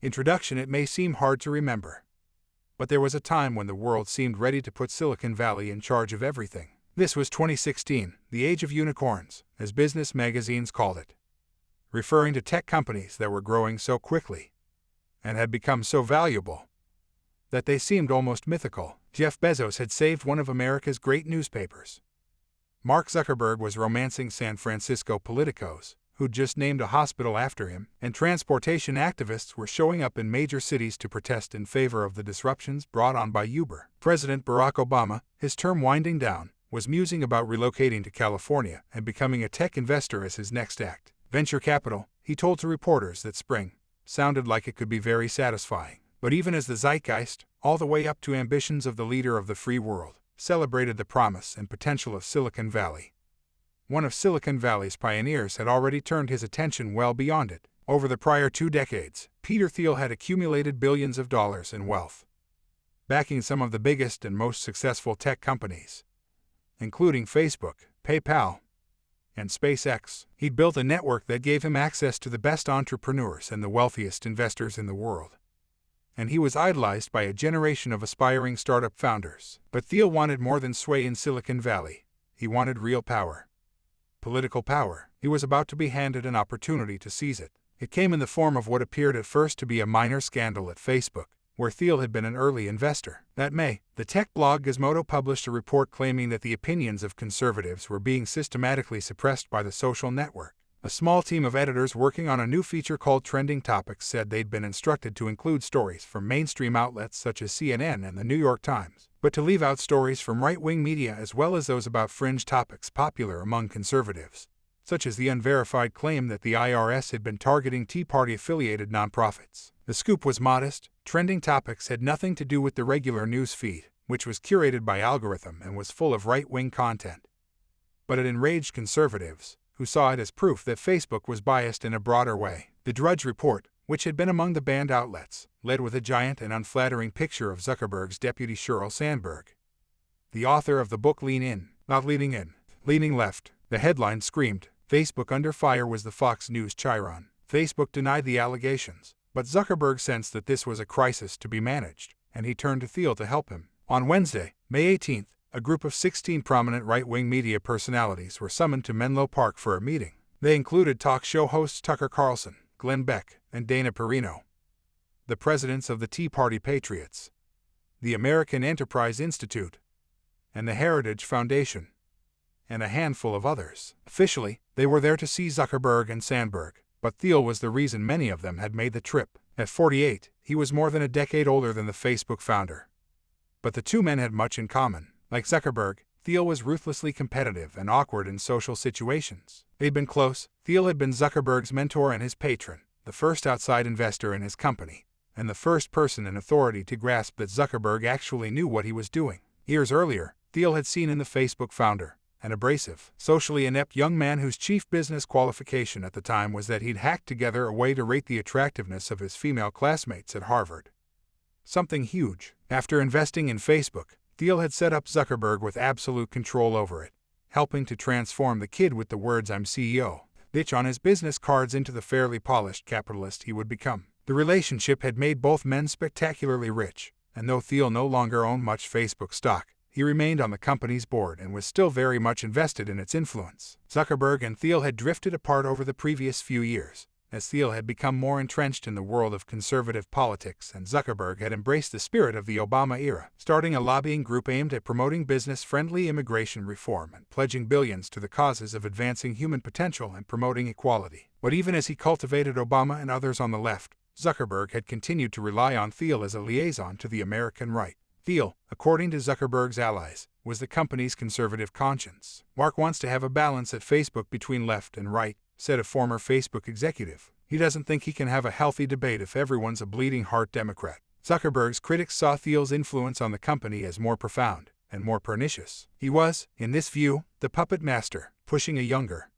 Introduction. It may seem hard to remember, but there was a time when the world seemed ready to put Silicon Valley in charge of everything. This was 2016, the age of unicorns, as business magazines called it, referring to tech companies that were growing so quickly and had become so valuable that they seemed almost mythical. Jeff Bezos had saved one of America's great newspapers. Mark Zuckerberg was romancing San Francisco politicos, who'd just named a hospital after him, and transportation activists were showing up in major cities to protest in favor of the disruptions brought on by Uber. President Barack Obama, his term winding down, was musing about relocating to California and becoming a tech investor as his next act. Venture capital, he told to reporters that spring, sounded like it could be very satisfying. But even as the zeitgeist, all the way up to ambitions of the leader of the free world, celebrated the promise and potential of Silicon Valley, one of Silicon Valley's pioneers had already turned his attention well beyond it. Over the prior 2 decades, Peter Thiel had accumulated billions of dollars in wealth, backing some of the biggest and most successful tech companies, including Facebook, PayPal, and SpaceX. He'd built a network that gave him access to the best entrepreneurs and the wealthiest investors in the world, and he was idolized by a generation of aspiring startup founders. But Thiel wanted more than sway in Silicon Valley. He wanted real power. Political power. He was about to be handed an opportunity to seize it. It came in the form of what appeared at first to be a minor scandal at Facebook, where Thiel had been an early investor. That May, the tech blog Gizmodo published a report claiming that the opinions of conservatives were being systematically suppressed by the social network. A small team of editors working on a new feature called Trending Topics said they'd been instructed to include stories from mainstream outlets such as CNN and the New York Times, but to leave out stories from right-wing media as well as those about fringe topics popular among conservatives, such as the unverified claim that the IRS had been targeting Tea Party-affiliated nonprofits. The scoop was modest. Trending Topics had nothing to do with the regular news feed, which was curated by algorithm and was full of right-wing content. But it enraged conservatives, who saw it as proof that Facebook was biased in a broader way. The Drudge Report, which had been among the banned outlets, led with a giant and unflattering picture of Zuckerberg's deputy Sheryl Sandberg, the author of the book Lean In, Not Leaning In, Leaning Left. The headline screamed, "Facebook under fire" was the Fox News chyron. Facebook denied the allegations, but Zuckerberg sensed that this was a crisis to be managed, and he turned to Thiel to help him. On Wednesday, May 18th, a group of 16 prominent right-wing media personalities were summoned to Menlo Park for a meeting. They included talk show hosts Tucker Carlson, Glenn Beck, and Dana Perino, the presidents of the Tea Party Patriots, the American Enterprise Institute, and the Heritage Foundation, and a handful of others. Officially, they were there to see Zuckerberg and Sandberg, but Thiel was the reason many of them had made the trip. At 48, he was more than a decade older than the Facebook founder. But the two men had much in common. Like Zuckerberg, Thiel was ruthlessly competitive and awkward in social situations. They'd been close. Thiel had been Zuckerberg's mentor and his patron, the first outside investor in his company, and the first person in authority to grasp that Zuckerberg actually knew what he was doing. Years earlier, Thiel had seen in the Facebook founder an abrasive, socially inept young man whose chief business qualification at the time was that he'd hacked together a way to rate the attractiveness of his female classmates at Harvard. Something huge. After investing in Facebook, Thiel had set up Zuckerberg with absolute control over it, helping to transform the kid with the words "I'm CEO" bitch on his business cards into the fairly polished capitalist he would become. The relationship had made both men spectacularly rich, and though Thiel no longer owned much Facebook stock, he remained on the company's board and was still very much invested in its influence. Zuckerberg and Thiel had drifted apart over the previous few years, as Thiel had become more entrenched in the world of conservative politics and Zuckerberg had embraced the spirit of the Obama era, starting a lobbying group aimed at promoting business-friendly immigration reform and pledging billions to the causes of advancing human potential and promoting equality. But even as he cultivated Obama and others on the left, Zuckerberg had continued to rely on Thiel as a liaison to the American right. Thiel, according to Zuckerberg's allies, was the company's conservative conscience. "Mark wants to have a balance at Facebook between left and right," said a former Facebook executive. "He doesn't think he can have a healthy debate if everyone's a bleeding heart Democrat." Zuckerberg's critics saw Thiel's influence on the company as more profound and more pernicious. He was, in this view, the puppet master, pushing a younger,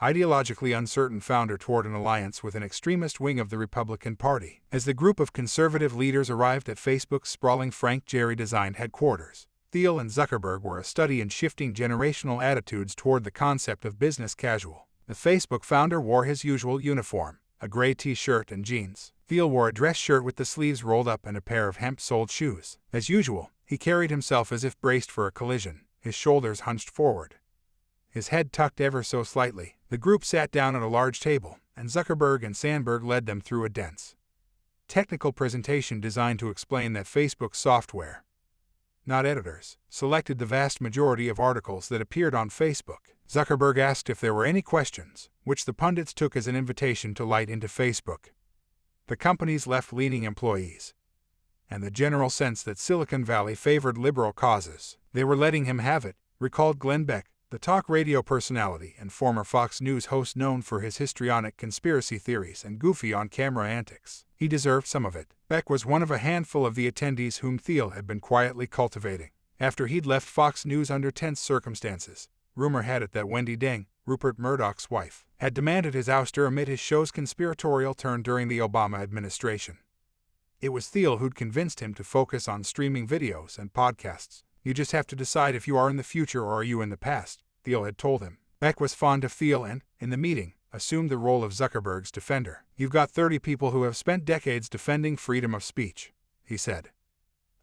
ideologically uncertain founder toward an alliance with an extremist wing of the Republican Party. As the group of conservative leaders arrived at Facebook's sprawling Frank Gehry-designed headquarters, Thiel and Zuckerberg were a study in shifting generational attitudes toward the concept of business casual. The Facebook founder wore his usual uniform, a gray t-shirt and jeans. Thiel wore a dress shirt with the sleeves rolled up and a pair of hemp-soled shoes. As usual, he carried himself as if braced for a collision, his shoulders hunched forward, his head tucked ever so slightly. The group sat down at a large table, and Zuckerberg and Sandberg led them through a dense technical presentation designed to explain that Facebook's software, not editors, selected the vast majority of articles that appeared on Facebook. Zuckerberg asked if there were any questions, which the pundits took as an invitation to light into Facebook, the company's left-leaning employees, and the general sense that Silicon Valley favored liberal causes. They were letting him have it, recalled Glenn Beck, the talk radio personality and former Fox News host known for his histrionic conspiracy theories and goofy on-camera antics. He deserved some of it. Beck was one of a handful of the attendees whom Thiel had been quietly cultivating. After he'd left Fox News under tense circumstances, rumor had it that Wendy Deng, Rupert Murdoch's wife, had demanded his ouster amid his show's conspiratorial turn during the Obama administration. It was Thiel who'd convinced him to focus on streaming videos and podcasts. You just have to decide if you are in the future or are you in the past, Thiel had told him. Beck was fond of Thiel and, in the meeting, assumed the role of Zuckerberg's defender. You've got 30 people who have spent decades defending freedom of speech, he said,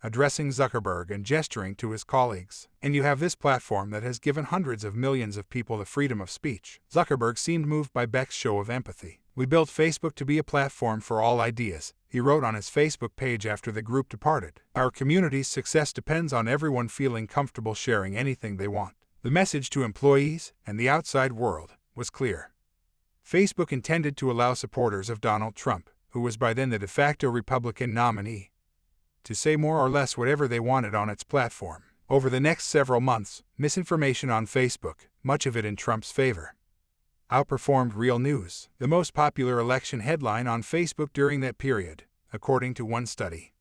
addressing Zuckerberg and gesturing to his colleagues. And you have this platform that has given hundreds of millions of people the freedom of speech. Zuckerberg seemed moved by Beck's show of empathy. We built Facebook to be a platform for all ideas, he wrote on his Facebook page after the group departed. Our community's success depends on everyone feeling comfortable sharing anything they want. The message to employees and the outside world was clear. Facebook intended to allow supporters of Donald Trump, who was by then the de facto Republican nominee, to say more or less whatever they wanted on its platform. Over the next several months, misinformation on Facebook, much of it in Trump's favor, outperformed real news. The most popular election headline on Facebook during that period, according to one study,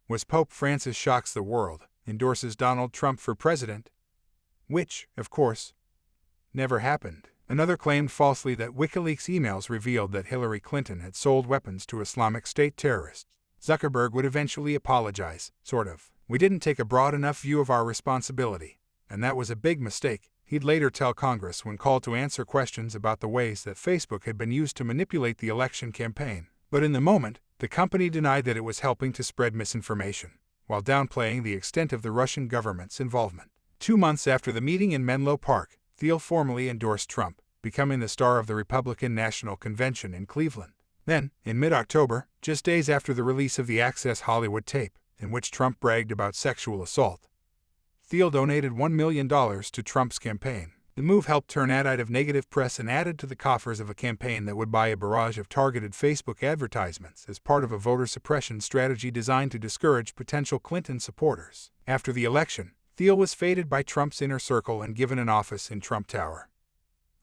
was Pope Francis shocks the world, endorses Donald Trump for president, which, of course, never happened. Another claimed falsely that WikiLeaks emails revealed that Hillary Clinton had sold weapons to Islamic State terrorists. Zuckerberg would eventually apologize, sort of. We didn't take a broad enough view of our responsibility, and that was a big mistake, he'd later tell Congress when called to answer questions about the ways that Facebook had been used to manipulate the election campaign. But in the moment, the company denied that it was helping to spread misinformation, while downplaying the extent of the Russian government's involvement. 2 months after the meeting in Menlo Park, Thiel formally endorsed Trump, becoming the star of the Republican National Convention in Cleveland. Then, in mid-October, just days after the release of the Access Hollywood tape, in which Trump bragged about sexual assault, Thiel donated $1 million to Trump's campaign. The move helped turn ad out of negative press and added to the coffers of a campaign that would buy a barrage of targeted Facebook advertisements as part of a voter suppression strategy designed to discourage potential Clinton supporters. After the election, Thiel was faded by Trump's inner circle and given an office in Trump Tower,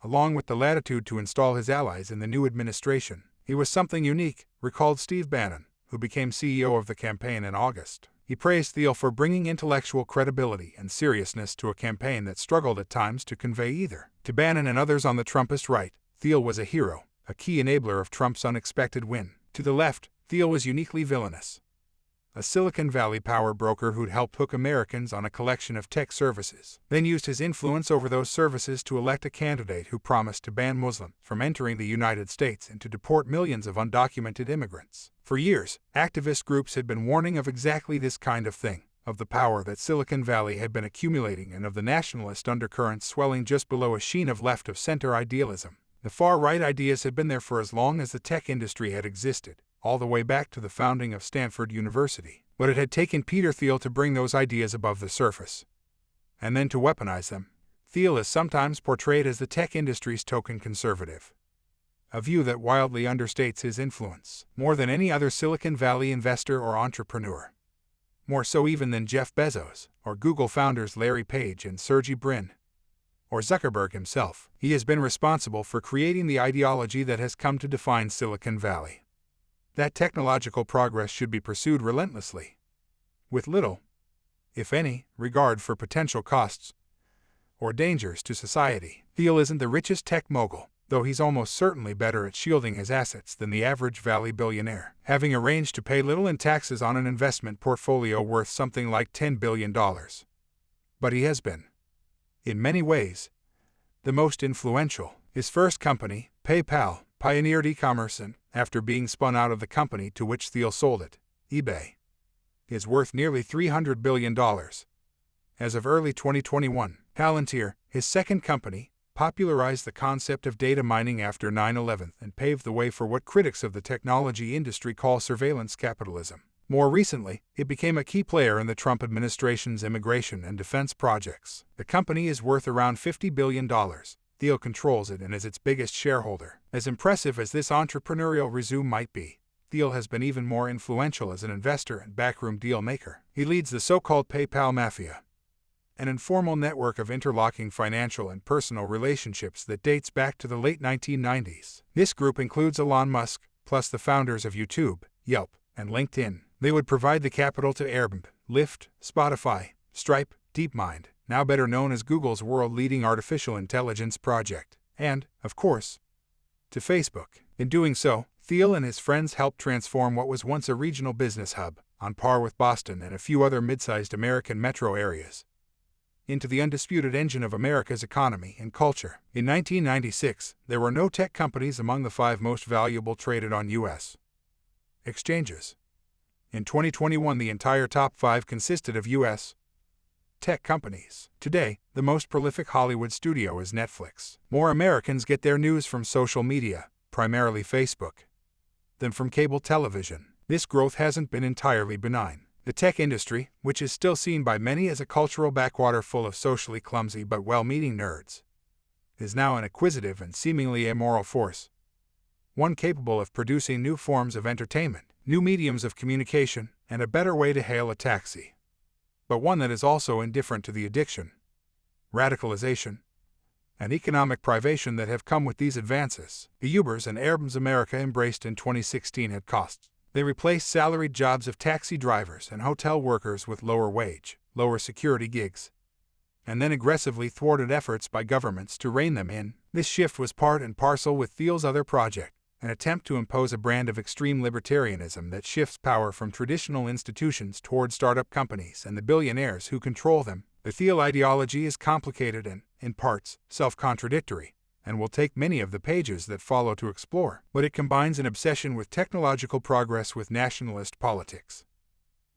along with the latitude to install his allies in the new administration. He was something unique, recalled Steve Bannon, who became CEO of the campaign in August. He praised Thiel for bringing intellectual credibility and seriousness to a campaign that struggled at times to convey either. To Bannon and others on the Trumpist right, Thiel was a hero, a key enabler of Trump's unexpected win. To the left, Thiel was uniquely villainous, a Silicon Valley power broker who'd helped hook Americans on a collection of tech services, then used his influence over those services to elect a candidate who promised to ban Muslims from entering the United States and to deport millions of undocumented immigrants. For years, activist groups had been warning of exactly this kind of thing, of the power that Silicon Valley had been accumulating and of the nationalist undercurrents swelling just below a sheen of left-of-center idealism. The far-right ideas had been there for as long as the tech industry had existed, all the way back to the founding of Stanford University. But it had taken Peter Thiel to bring those ideas above the surface, and then to weaponize them. Thiel is sometimes portrayed as the tech industry's token conservative, a view that wildly understates his influence. More than any other Silicon Valley investor or entrepreneur, more so even than Jeff Bezos, or Google founders Larry Page and Sergey Brin, or Zuckerberg himself, he has been responsible for creating the ideology that has come to define Silicon Valley. That technological progress should be pursued relentlessly, with little, if any, regard for potential costs or dangers to society. Thiel isn't the richest tech mogul, though he's almost certainly better at shielding his assets than the average Valley billionaire, having arranged to pay little in taxes on an investment portfolio worth something like $10 billion. But he has been, in many ways, the most influential. His first company, PayPal, pioneered e-commerce and, after being spun out of the company to which Thiel sold it, eBay, is worth nearly $300 billion. As of early 2021, Palantir, his second company, popularized the concept of data mining after 9/11 and paved the way for what critics of the technology industry call surveillance capitalism. More recently, it became a key player in the Trump administration's immigration and defense projects. The company is worth around $50 billion. Thiel controls it and is its biggest shareholder. As impressive as this entrepreneurial resume might be, Thiel has been even more influential as an investor and backroom deal maker. He leads the so-called PayPal Mafia, an informal network of interlocking financial and personal relationships that dates back to the late 1990s. This group includes Elon Musk, plus the founders of YouTube, Yelp, and LinkedIn. They would provide the capital to Airbnb, Lyft, Spotify, Stripe, DeepMind, now better known as Google's world-leading artificial intelligence project, and, of course, to Facebook. In doing so, Thiel and his friends helped transform what was once a regional business hub, on par with Boston and a few other mid-sized American metro areas, into the undisputed engine of America's economy and culture. In 1996, there were no tech companies among the 5 most valuable traded on U.S. exchanges. In 2021, the entire top 5 consisted of U.S. tech companies. Today, the most prolific Hollywood studio is Netflix. More Americans get their news from social media, primarily Facebook, than from cable television. This growth hasn't been entirely benign. The tech industry, which is still seen by many as a cultural backwater full of socially clumsy but well-meaning nerds, is now an acquisitive and seemingly immoral force, one capable of producing new forms of entertainment, new mediums of communication, and a better way to hail a taxi, but one that is also indifferent to the addiction, radicalization, and economic privation that have come with these advances. The Ubers and Airbnbs America embraced in 2016 had costs. They replaced salaried jobs of taxi drivers and hotel workers with lower wage, lower security gigs, and then aggressively thwarted efforts by governments to rein them in. This shift was part and parcel with Thiel's other project, an attempt to impose a brand of extreme libertarianism that shifts power from traditional institutions toward startup companies and the billionaires who control them. The Thiel ideology is complicated and, in parts, self-contradictory, and will take many of the pages that follow to explore, but it combines an obsession with technological progress with nationalist politics,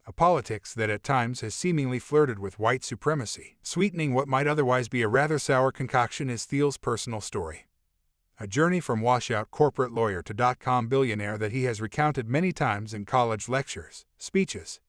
a politics that at times has seemingly flirted with white supremacy. Sweetening what might otherwise be a rather sour concoction is Thiel's personal story, a journey from washout corporate lawyer to dot-com billionaire that he has recounted many times in college lectures, speeches,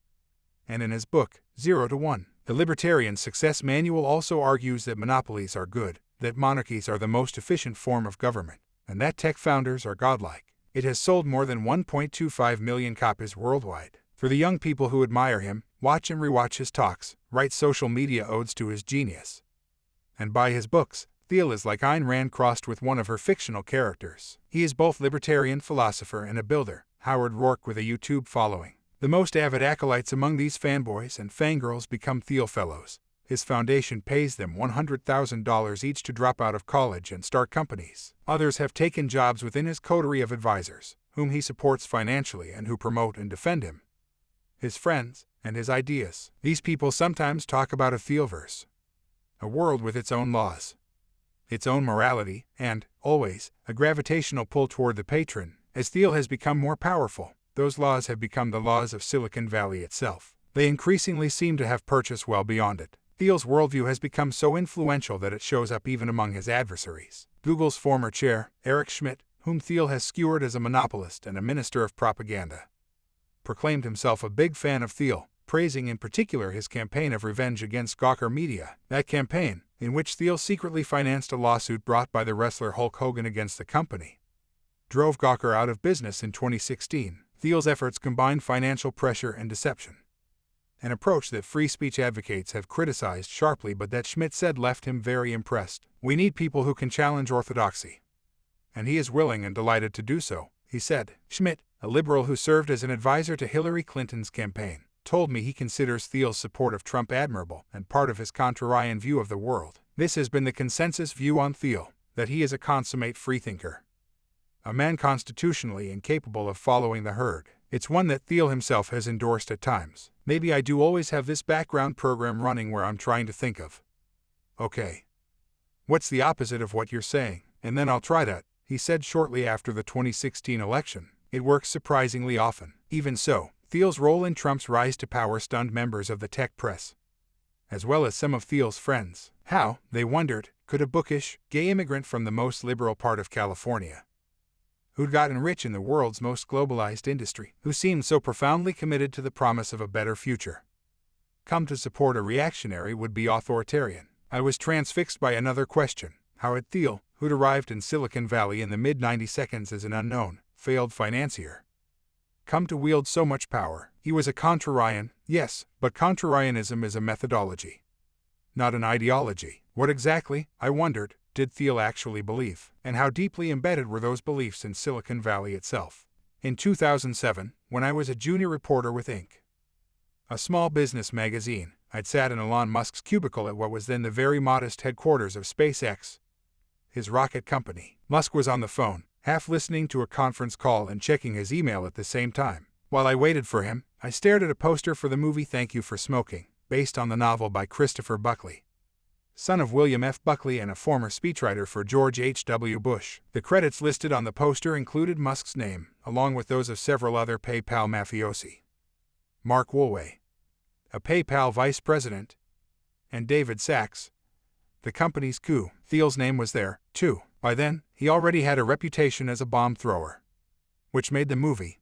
and in his book, 0 to 1. The Libertarian Success Manual also argues that monopolies are good, that monarchies are the most efficient form of government, and that tech founders are godlike. It has sold more than 1.25 million copies worldwide. For the young people who admire him, watch and rewatch his talks, write social media odes to his genius, and buy his books. Thiel is like Ayn Rand crossed with one of her fictional characters. He is both libertarian philosopher and a builder, Howard Rourke with a YouTube following. The most avid acolytes among these fanboys and fangirls become Thiel Fellows. His foundation pays them $100,000 each to drop out of college and start companies. Others have taken jobs within his coterie of advisors, whom he supports financially and who promote and defend him, his friends, and his ideas. These people sometimes talk about a Thielverse, a world with its own laws, its own morality, and, always, a gravitational pull toward the patron. As Thiel has become more powerful, those laws have become the laws of Silicon Valley itself. They increasingly seem to have purchased well beyond it. Thiel's worldview has become so influential that it shows up even among his adversaries. Google's former chair, Eric Schmidt, whom Thiel has skewered as a monopolist and a minister of propaganda, proclaimed himself a big fan of Thiel, praising in particular his campaign of revenge against Gawker Media. That campaign, in which Thiel secretly financed a lawsuit brought by the wrestler Hulk Hogan against the company, drove Gawker out of business in 2016. Thiel's efforts combined financial pressure and deception, an approach that free speech advocates have criticized sharply but that Schmidt said left him very impressed. "We need people who can challenge orthodoxy, and he is willing and delighted to do so," he said. Schmidt, a liberal who served as an advisor to Hillary Clinton's campaign, told me he considers Thiel's support of Trump admirable and part of his Contrarian view of the world. This has been the consensus view on Thiel, that he is a consummate freethinker, a man constitutionally incapable of following the herd. It's one that Thiel himself has endorsed at times. Maybe I do always have this background program running where I'm trying to think of, okay, what's the opposite of what you're saying? And then I'll try that, he said shortly after the 2016 election. It works surprisingly often. Even so, Thiel's role in Trump's rise to power stunned members of the tech press, as well as some of Thiel's friends. How, they wondered, could a bookish, gay immigrant from the most liberal part of California, who'd gotten rich in the world's most globalized industry, who seemed so profoundly committed to the promise of a better future, come to support a reactionary would-be authoritarian? I was transfixed by another question. How had Thiel, who'd arrived in Silicon Valley in the mid-90s as an unknown, failed financier, come to wield so much power? He was a Contrarian, yes, but Contrarianism is a methodology, not an ideology. What exactly, I wondered, did Thiel actually believe? And how deeply embedded were those beliefs in Silicon Valley itself? In 2007, when I was a junior reporter with Inc., a small business magazine, I'd sat in Elon Musk's cubicle at what was then the very modest headquarters of SpaceX, his rocket company. Musk was on the phone, half listening to a conference call and checking his email at the same time. While I waited for him, I stared at a poster for the movie Thank You for Smoking, based on the novel by Christopher Buckley, son of William F. Buckley and a former speechwriter for George H.W. Bush. The credits listed on the poster included Musk's name, along with those of several other PayPal mafiosi: Mark Woolway, a PayPal vice president, and David Sachs, the company's coup. Thiel's name was there, too. By then, he already had a reputation as a bomb thrower, which made the movie,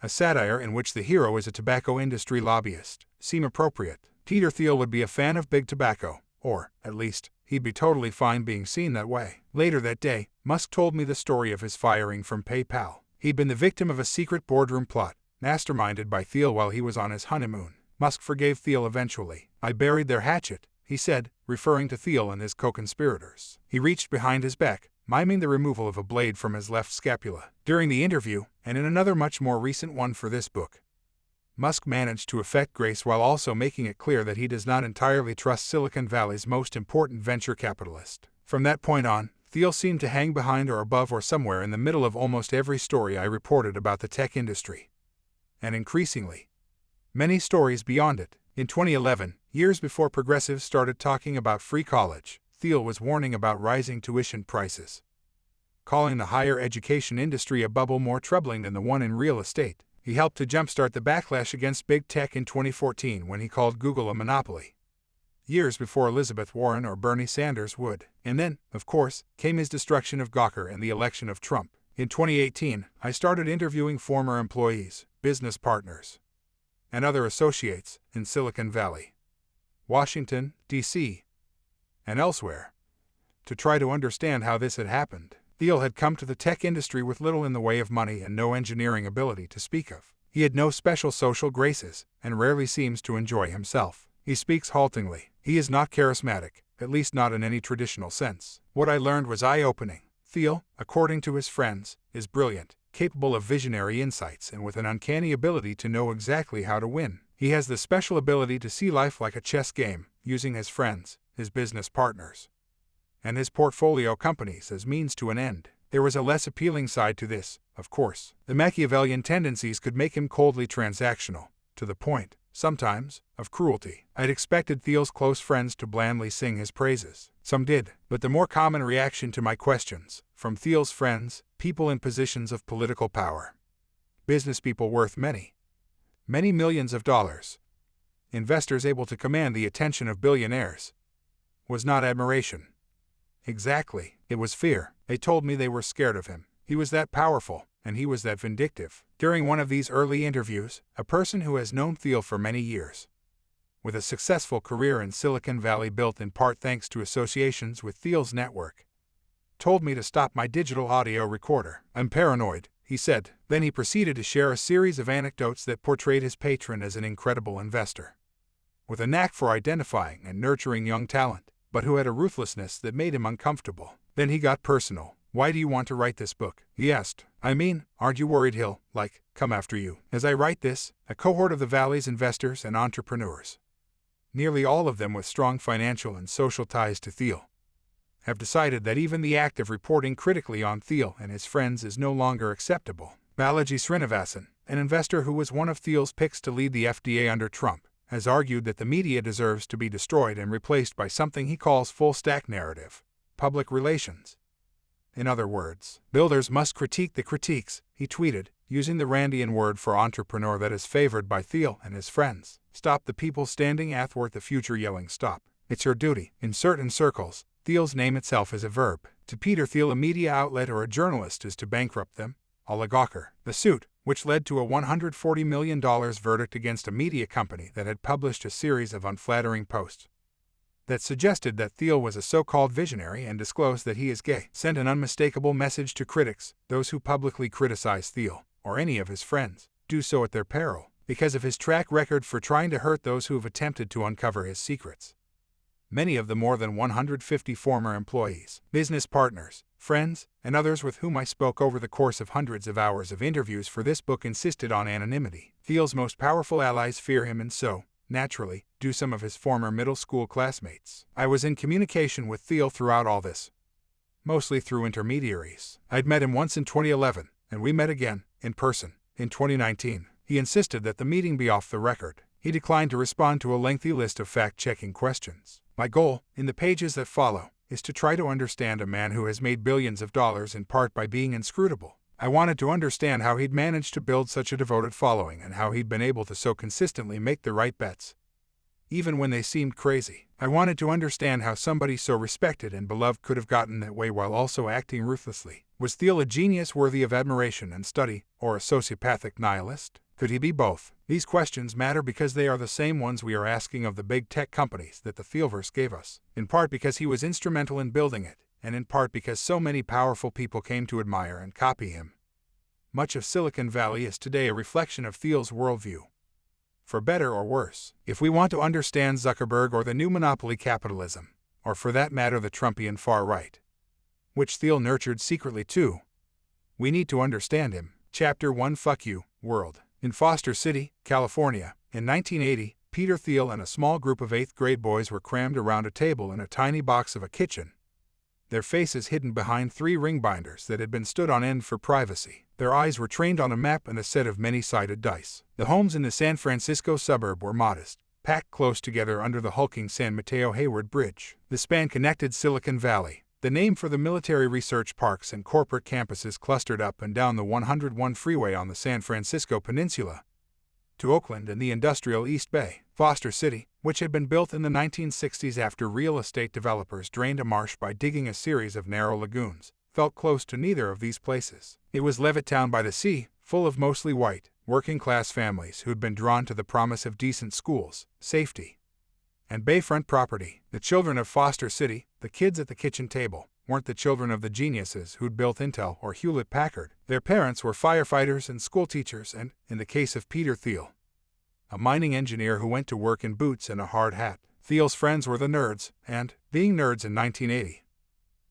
a satire in which the hero is a tobacco industry lobbyist, seem appropriate. Peter Thiel would be a fan of big tobacco, or, at least, he'd be totally fine being seen that way. Later that day, Musk told me the story of his firing from PayPal. He'd been the victim of a secret boardroom plot, masterminded by Thiel while he was on his honeymoon. Musk forgave Thiel eventually. I buried their hatchet, he said, referring to Thiel and his co-conspirators. He reached behind his back, miming the removal of a blade from his left scapula. During the interview, and in another much more recent one for this book, Musk managed to effect grace while also making it clear that he does not entirely trust Silicon Valley's most important venture capitalist. From that point on, Thiel seemed to hang behind or above or somewhere in the middle of almost every story I reported about the tech industry, and increasingly, many stories beyond it. In 2011, years before progressives started talking about free college, Thiel was warning about rising tuition prices, calling the higher education industry a bubble more troubling than the one in real estate. He helped to jumpstart the backlash against big tech in 2014 when he called Google a monopoly, years before Elizabeth Warren or Bernie Sanders would. And then, of course, came his destruction of Gawker and the election of Trump. In 2018, I started interviewing former employees, business partners, and other associates in Silicon Valley, Washington, D.C., and elsewhere, to try to understand how this had happened. Thiel had come to the tech industry with little in the way of money and no engineering ability to speak of. He had no special social graces, and rarely seems to enjoy himself. He speaks haltingly. He is not charismatic, at least not in any traditional sense. What I learned was eye-opening. Thiel, according to his friends, is brilliant, capable of visionary insights and with an uncanny ability to know exactly how to win. He has the special ability to see life like a chess game, using his friends, his business partners, and his portfolio companies as means to an end. There was a less appealing side to this, of course. The Machiavellian tendencies could make him coldly transactional, to the point, sometimes, of cruelty. I'd expected Thiel's close friends to blandly sing his praises. Some did, but the more common reaction to my questions, from Thiel's friends, people in positions of political power, business people worth many millions of dollars, investors able to command the attention of billionaires, was not admiration. Exactly, it was fear. They told me they were scared of him. He was that powerful, and he was that vindictive. During one of these early interviews, a person who has known Thiel for many years, with a successful career in Silicon Valley built in part thanks to associations with Thiel's network, told me to stop my digital audio recorder. I'm paranoid, he said. Then he proceeded to share a series of anecdotes that portrayed his patron as an incredible investor, with a knack for identifying and nurturing young talent, but who had a ruthlessness that made him uncomfortable. Then he got personal. Why do you want to write this book? He asked. I mean, aren't you worried he'll, come after you? As I write this, a cohort of the Valley's investors and entrepreneurs, nearly all of them with strong financial and social ties to Thiel, have decided that even the act of reporting critically on Thiel and his friends is no longer acceptable. Balaji Srinivasan, an investor who was one of Thiel's picks to lead the FDA under Trump, has argued that the media deserves to be destroyed and replaced by something he calls full-stack narrative, public relations, In other words, builders must critique the critiques, he tweeted, using the Randian word for entrepreneur that is favored by Thiel and his friends. Stop the people standing athwart the future yelling stop. It's your duty. In certain circles, Thiel's name itself is a verb. To Peter Thiel, a media outlet or a journalist is to bankrupt them. Oligarcher. The suit, which led to a $140 million verdict against a media company that had published a series of unflattering posts that suggested that Thiel was a so-called visionary and disclosed that he is gay, sent an unmistakable message to critics. Those who publicly criticize Thiel, or any of his friends, do so at their peril, because of his track record for trying to hurt those who have attempted to uncover his secrets. Many of the more than 150 former employees, business partners, friends, and others with whom I spoke over the course of hundreds of hours of interviews for this book insisted on anonymity. Thiel's most powerful allies fear him, and so, naturally, do some of his former middle school classmates. I was in communication with Thiel throughout all this, mostly through intermediaries. I'd met him once in 2011, and we met again, in person, in 2019. He insisted that the meeting be off the record. He declined to respond to a lengthy list of fact-checking questions. My goal, in the pages that follow, is to try to understand a man who has made billions of dollars in part by being inscrutable. I wanted to understand how he'd managed to build such a devoted following and how he'd been able to so consistently make the right bets, even when they seemed crazy. I wanted to understand how somebody so respected and beloved could have gotten that way while also acting ruthlessly. Was Thiel a genius worthy of admiration and study, or a sociopathic nihilist? Could he be both? These questions matter because they are the same ones we are asking of the big tech companies that the Thielverse gave us, in part because he was instrumental in building it, and in part because so many powerful people came to admire and copy him. Much of Silicon Valley is today a reflection of Thiel's worldview. For better or worse, if we want to understand Zuckerberg or the new monopoly capitalism, or for that matter the Trumpian far right, which Thiel nurtured secretly too, we need to understand him. Chapter 1 Fuck You, World. In Foster City, California, in 1980, Peter Thiel and a small group of 8th grade boys were crammed around a table in a tiny box of a kitchen, their faces hidden behind 3 ring binders that had been stood on end for privacy. Their eyes were trained on a map and a set of many-sided dice. The homes in the San Francisco suburb were modest, packed close together under the hulking San Mateo Hayward Bridge. The span connected Silicon Valley, the name for the military research parks and corporate campuses clustered up and down the 101 freeway on the San Francisco Peninsula, to Oakland and the industrial East Bay. Foster City, which had been built in the 1960s after real estate developers drained a marsh by digging a series of narrow lagoons, felt close to neither of these places. It was Levittown by the sea, full of mostly white, working-class families who'd been drawn to the promise of decent schools, safety, and bayfront property. The children of Foster City, the kids at the kitchen table, weren't the children of the geniuses who'd built Intel or Hewlett-Packard. Their parents were firefighters and schoolteachers and, in the case of Peter Thiel, a mining engineer who went to work in boots and a hard hat. Thiel's friends were the nerds, and, being nerds in 1980,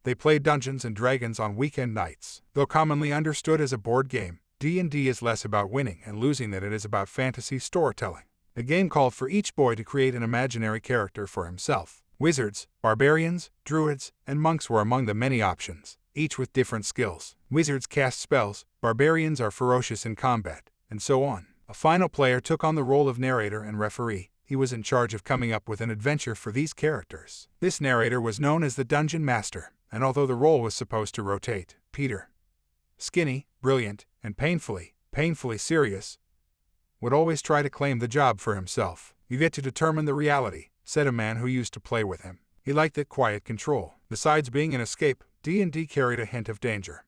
they played Dungeons & Dragons on weekend nights. Though commonly understood as a board game, D&D is less about winning and losing than it is about fantasy storytelling. The game called for each boy to create an imaginary character for himself. Wizards, barbarians, druids, and monks were among the many options, each with different skills. Wizards cast spells, barbarians are ferocious in combat, and so on. A final player took on the role of narrator and referee. He was in charge of coming up with an adventure for these characters. This narrator was known as the Dungeon Master, and although the role was supposed to rotate, Peter, skinny, brilliant, and painfully serious, would always try to claim the job for himself. "You get to determine the reality," said a man who used to play with him. He liked that quiet control. Besides being an escape, D&D carried a hint of danger,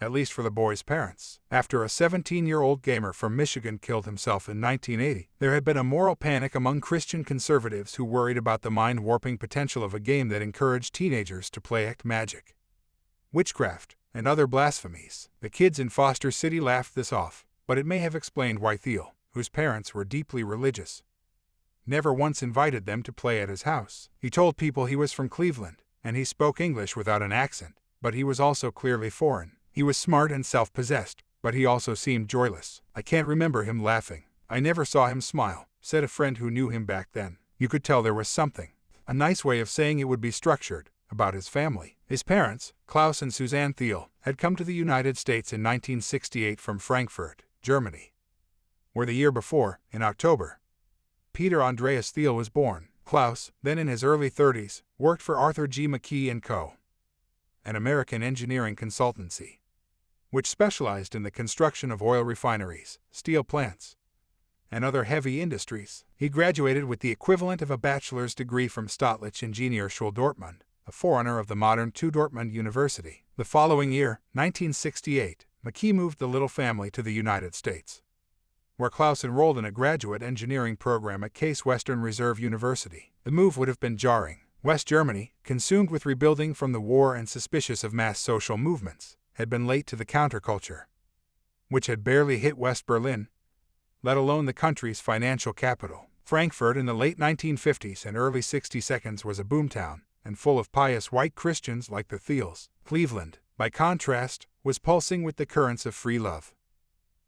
at least for the boys' parents. After a 17-year-old gamer from Michigan killed himself in 1980, there had been a moral panic among Christian conservatives who worried about the mind-warping potential of a game that encouraged teenagers to play act magic, witchcraft, and other blasphemies. The kids in Foster City laughed this off, but it may have explained why Thiel, whose parents were deeply religious, never once invited them to play at his house. He told people he was from Cleveland, and he spoke English without an accent, but he was also clearly foreign. He was smart and self-possessed, but he also seemed joyless. "I can't remember him laughing. I never saw him smile," said a friend who knew him back then. You could tell there was something, a nice way of saying it would be structured, about his family. His parents, Klaus and Suzanne Thiel, had come to the United States in 1968 from Frankfurt, Germany, where the year before, in October, Peter Andreas Thiel was born. Klaus, then in his early 30s, worked for Arthur G. McKee & Co. an American engineering consultancy, which specialized in the construction of oil refineries, steel plants, and other heavy industries. He graduated with the equivalent of a bachelor's degree from Staatliche Ingenieurschule Dortmund, a forerunner of the modern TU Dortmund University. The following year, 1968, McKee moved the little family to the United States, where Klaus enrolled in a graduate engineering program at Case Western Reserve University. The move would have been jarring. West Germany, consumed with rebuilding from the war and suspicious of mass social movements, had been late to the counterculture, which had barely hit West Berlin, let alone the country's financial capital. Frankfurt in the late 1950s and early 60s was a boomtown, and full of pious white Christians like the Thiels. Cleveland, by contrast, was pulsing with the currents of free love,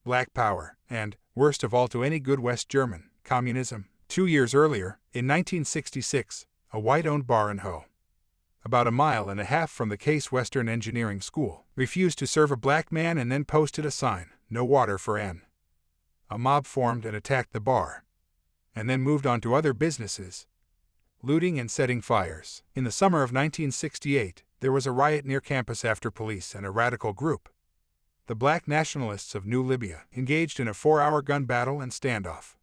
black power, and, worst of all to any good West German, communism. 2 years earlier, in 1966, a white-owned bar in Ho, about a mile and a half from the Case Western Engineering School, refused to serve a black man and then posted a sign, "No water for N." A mob formed and attacked the bar, and then moved on to other businesses, looting and setting fires. In the summer of 1968, there was a riot near campus after police and a radical group, the Black Nationalists of New Libya, engaged in a 4-hour gun battle and standoff,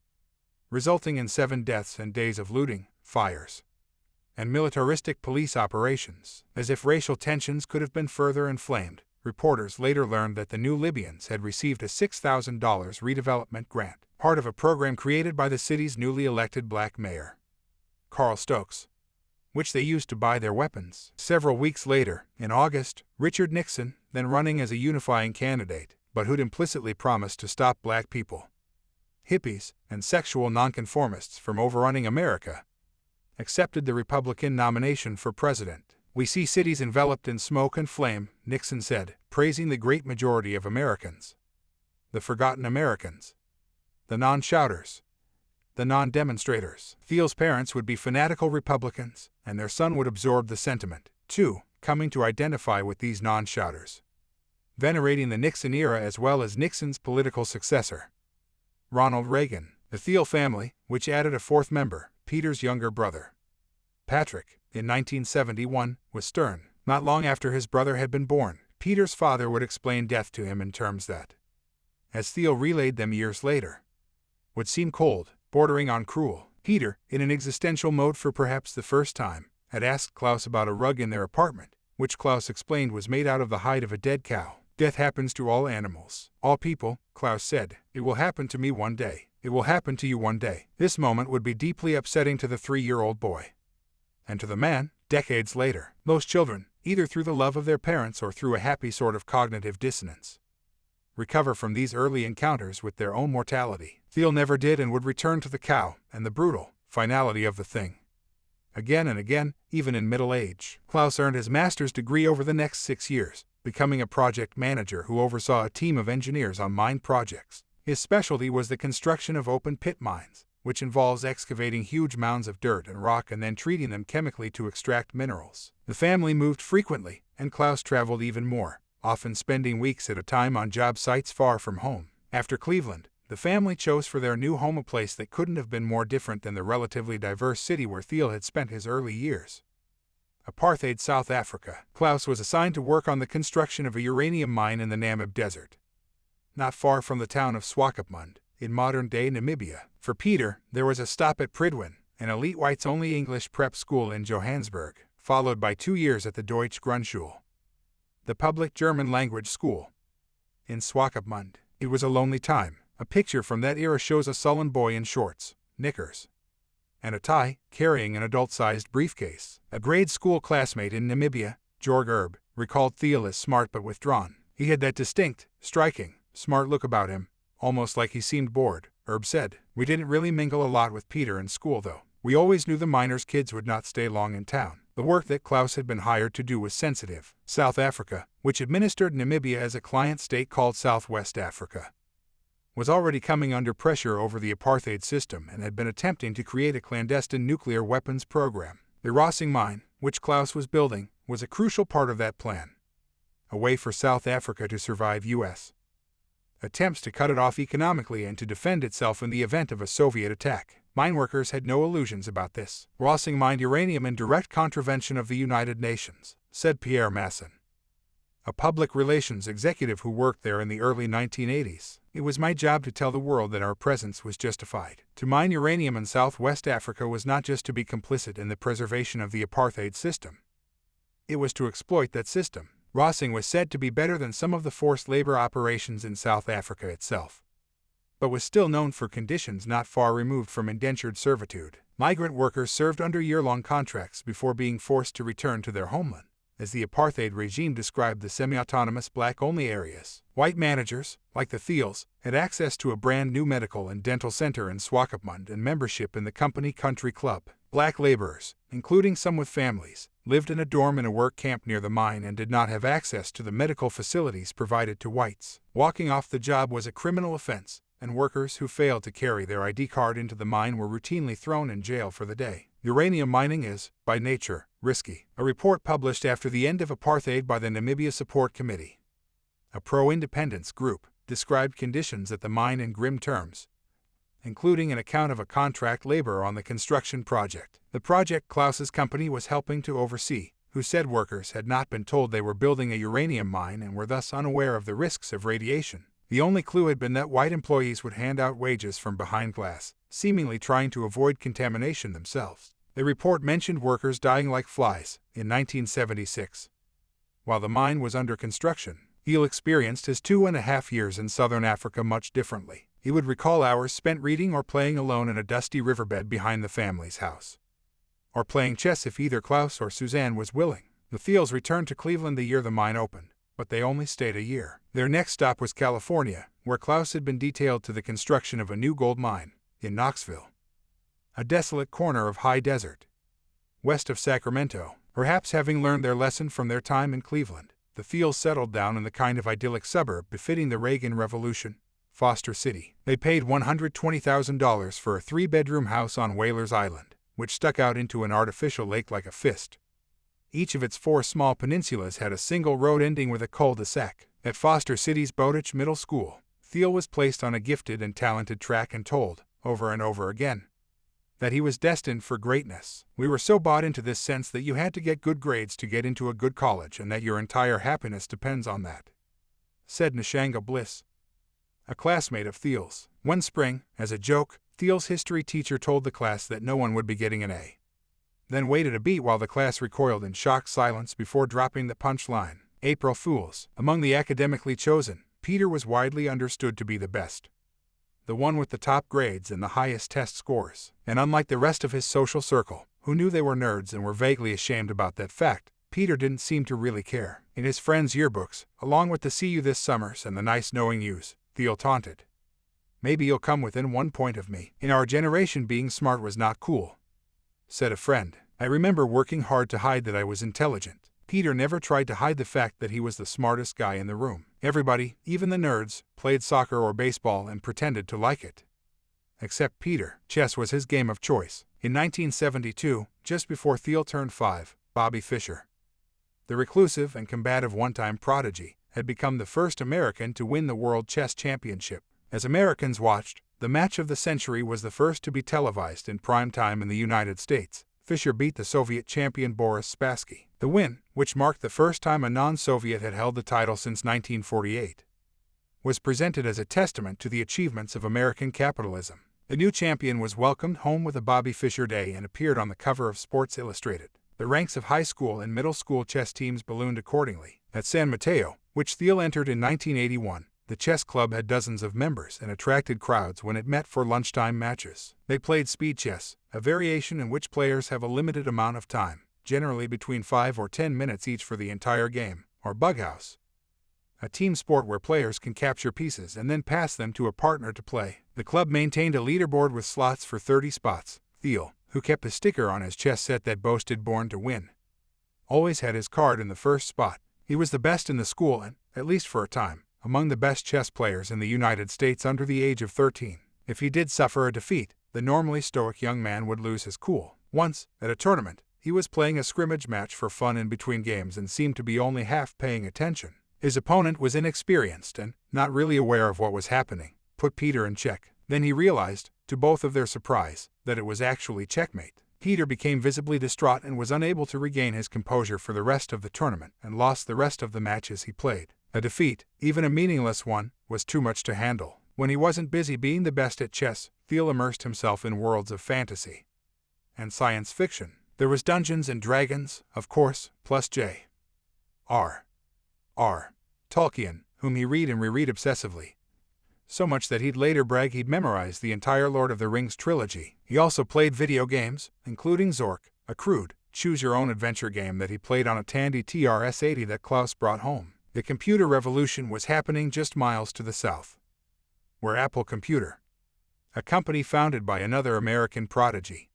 resulting in 7 deaths and days of looting, fires, and militaristic police operations. As if racial tensions could have been further inflamed, reporters later learned that the New Libyans had received a $6,000 redevelopment grant, part of a program created by the city's newly elected black mayor, Carl Stokes, which they used to buy their weapons. Several weeks later, in August, Richard Nixon, then running as a unifying candidate, but who'd implicitly promised to stop black people, hippies, and sexual nonconformists from overrunning America, accepted the Republican nomination for president. "We see cities enveloped in smoke and flame," Nixon said, praising the great majority of Americans, the forgotten Americans, the non-shouters, the non-demonstrators. Thiel's parents would be fanatical Republicans, and their son would absorb the sentiment, too, coming to identify with these non-shouters, venerating the Nixon era as well as Nixon's political successor, Ronald Reagan. The Thiel family, which added a 4th member, Peter's younger brother, Patrick, in 1971, was stern. Not long after his brother had been born, Peter's father would explain death to him in terms that, as Thiel relayed them years later, would seem cold, bordering on cruel. Peter, in an existential mode for perhaps the first time, had asked Klaus about a rug in their apartment, which Klaus explained was made out of the hide of a dead cow. "Death happens to all animals, all people," Klaus said. "It will happen to me one day. It will happen to you one day." This moment would be deeply upsetting to the 3-year-old boy, and to the man, decades later. Most children, either through the love of their parents or through a happy sort of cognitive dissonance, recover from these early encounters with their own mortality. Thiel never did and would return to the cow and the brutal finality of the thing, again and again, even in middle age. Klaus earned his master's degree over the next 6 years, becoming a project manager who oversaw a team of engineers on mine projects. His specialty was the construction of open-pit mines, which involves excavating huge mounds of dirt and rock and then treating them chemically to extract minerals. The family moved frequently, and Klaus traveled even more, often spending weeks at a time on job sites far from home. After Cleveland, the family chose for their new home a place that couldn't have been more different than the relatively diverse city where Thiel had spent his early years. Apartheid South Africa. Klaus was assigned to work on the construction of a uranium mine in the Namib Desert, not far from the town of Swakopmund, in modern-day Namibia. For Peter, there was a stop at Pridwin, an elite whites-only English prep school in Johannesburg, followed by 2 years at the Deutsche Grundschule, the public German-language school, in Swakopmund. It was a lonely time. A picture from that era shows a sullen boy in shorts, knickers, and a tie, carrying an adult-sized briefcase. A grade school classmate in Namibia, Jorg Erb, recalled Thiel as smart but withdrawn. He had that distinct, striking, smart look about him, almost like he seemed bored. Erb said, "We didn't really mingle a lot with Peter in school though. We always knew the miners' kids would not stay long in town." The work that Klaus had been hired to do was sensitive. South Africa, which administered Namibia as a client state called Southwest Africa, was already coming under pressure over the apartheid system and had been attempting to create a clandestine nuclear weapons program. The Rossing mine, which Klaus was building, was a crucial part of that plan, a way for South Africa to survive U.S. attempts to cut it off economically and to defend itself in the event of a Soviet attack. Mineworkers had no illusions about this. Rossing mined uranium in direct contravention of the United Nations, said Pierre Masson, a public relations executive who worked there in the early 1980s. It was my job to tell the world that our presence was justified. To mine uranium in Southwest Africa was not just to be complicit in the preservation of the apartheid system. It was to exploit that system. Rossing was said to be better than some of the forced labor operations in South Africa itself, but was still known for conditions not far removed from indentured servitude. Migrant workers served under year-long contracts before being forced to return to their homeland. As the apartheid regime described the semi-autonomous black-only areas, white managers, like the Thiels, had access to a brand new medical and dental center in Swakopmund and membership in the company country club. Black laborers, including some with families, lived in a dorm in a work camp near the mine and did not have access to the medical facilities provided to whites. Walking off the job was a criminal offense, and workers who failed to carry their ID card into the mine were routinely thrown in jail for the day. Uranium mining is, by nature, risky. A report published after the end of apartheid by the Namibia Support Committee, a pro-independence group, described conditions at the mine in grim terms, including an account of a contract laborer on the construction project. The project Klaus's company was helping to oversee, who said workers had not been told they were building a uranium mine and were thus unaware of the risks of radiation. The only clue had been that white employees would hand out wages from behind glass, seemingly trying to avoid contamination themselves. The report mentioned workers dying like flies. In 1976, while the mine was under construction, Thiel experienced his 2.5 years in southern Africa much differently. He would recall hours spent reading or playing alone in a dusty riverbed behind the family's house, or playing chess if either Klaus or Suzanne was willing. The Thiels returned to Cleveland the year the mine opened, but they only stayed a year. Their next stop was California, where Klaus had been detailed to the construction of a new gold mine in Knoxville, a desolate corner of high desert west of Sacramento. Perhaps having learned their lesson from their time in Cleveland, the Thiels settled down in the kind of idyllic suburb befitting the Reagan Revolution, Foster City. They paid $120,000 for a 3-bedroom house on Whalers Island, which stuck out into an artificial lake like a fist. Each of its 4 small peninsulas had a single road ending with a cul-de-sac. At Foster City's Bowditch Middle School, Thiel was placed on a gifted and talented track and told, over and over again, that he was destined for greatness. We were so bought into this sense that you had to get good grades to get into a good college and that your entire happiness depends on that, said Nshanga Bliss, a classmate of Thiel's. One spring, as a joke, Thiel's history teacher told the class that no one would be getting an A, then waited a beat while the class recoiled in shocked silence before dropping the punchline. April Fools. Among the academically chosen, Peter was widely understood to be the best, the one with the top grades and the highest test scores. And unlike the rest of his social circle, who knew they were nerds and were vaguely ashamed about that fact, Peter didn't seem to really care. In his friends' yearbooks, along with the "See You This Summers" and the "Nice Knowing Yous," Thiel taunted, "Maybe you'll come within 1 point of me." In our generation, being smart was not cool, said a friend. I remember working hard to hide that I was intelligent. Peter never tried to hide the fact that he was the smartest guy in the room. Everybody, even the nerds, played soccer or baseball and pretended to like it. Except Peter. Chess was his game of choice. In 1972, just before Thiel turned 5, Bobby Fischer, the reclusive and combative one-time prodigy, had become the first American to win the World Chess Championship. As Americans watched, the match of the century was the first to be televised in prime time in the United States. Fischer beat the Soviet champion Boris Spassky. The win, which marked the first time a non-Soviet had held the title since 1948, was presented as a testament to the achievements of American capitalism. The new champion was welcomed home with a Bobby Fischer Day and appeared on the cover of Sports Illustrated. The ranks of high school and middle school chess teams ballooned accordingly. At San Mateo, which Thiel entered in 1981, the chess club had dozens of members and attracted crowds when it met for lunchtime matches. They played speed chess, a variation in which players have a limited amount of time, generally between 5 or 10 minutes each for the entire game, or bughouse, a team sport where players can capture pieces and then pass them to a partner to play. The club maintained a leaderboard with slots for 30 spots. Thiel, who kept a sticker on his chess set that boasted "Born to Win," always had his card in the first spot. He was the best in the school and, at least for a time, among the best chess players in the United States under the age of 13. If he did suffer a defeat, the normally stoic young man would lose his cool. Once, at a tournament, he was playing a scrimmage match for fun in between games and seemed to be only half paying attention. His opponent was inexperienced and, not really aware of what was happening, put Peter in check. Then he realized, to both of their surprise, that it was actually checkmate. Peter became visibly distraught and was unable to regain his composure for the rest of the tournament and lost the rest of the matches he played. A defeat, even a meaningless one, was too much to handle. When he wasn't busy being the best at chess, Thiel immersed himself in worlds of fantasy and science fiction. There was Dungeons and Dragons, of course, plus J.R.R. Tolkien, whom he read and reread obsessively. So much that he'd later brag he'd memorized the entire Lord of the Rings trilogy. He also played video games, including Zork, a crude, choose-your-own-adventure game that he played on a Tandy TRS-80 that Klaus brought home. The computer revolution was happening just miles to the south, where Apple Computer, a company founded by another American prodigy,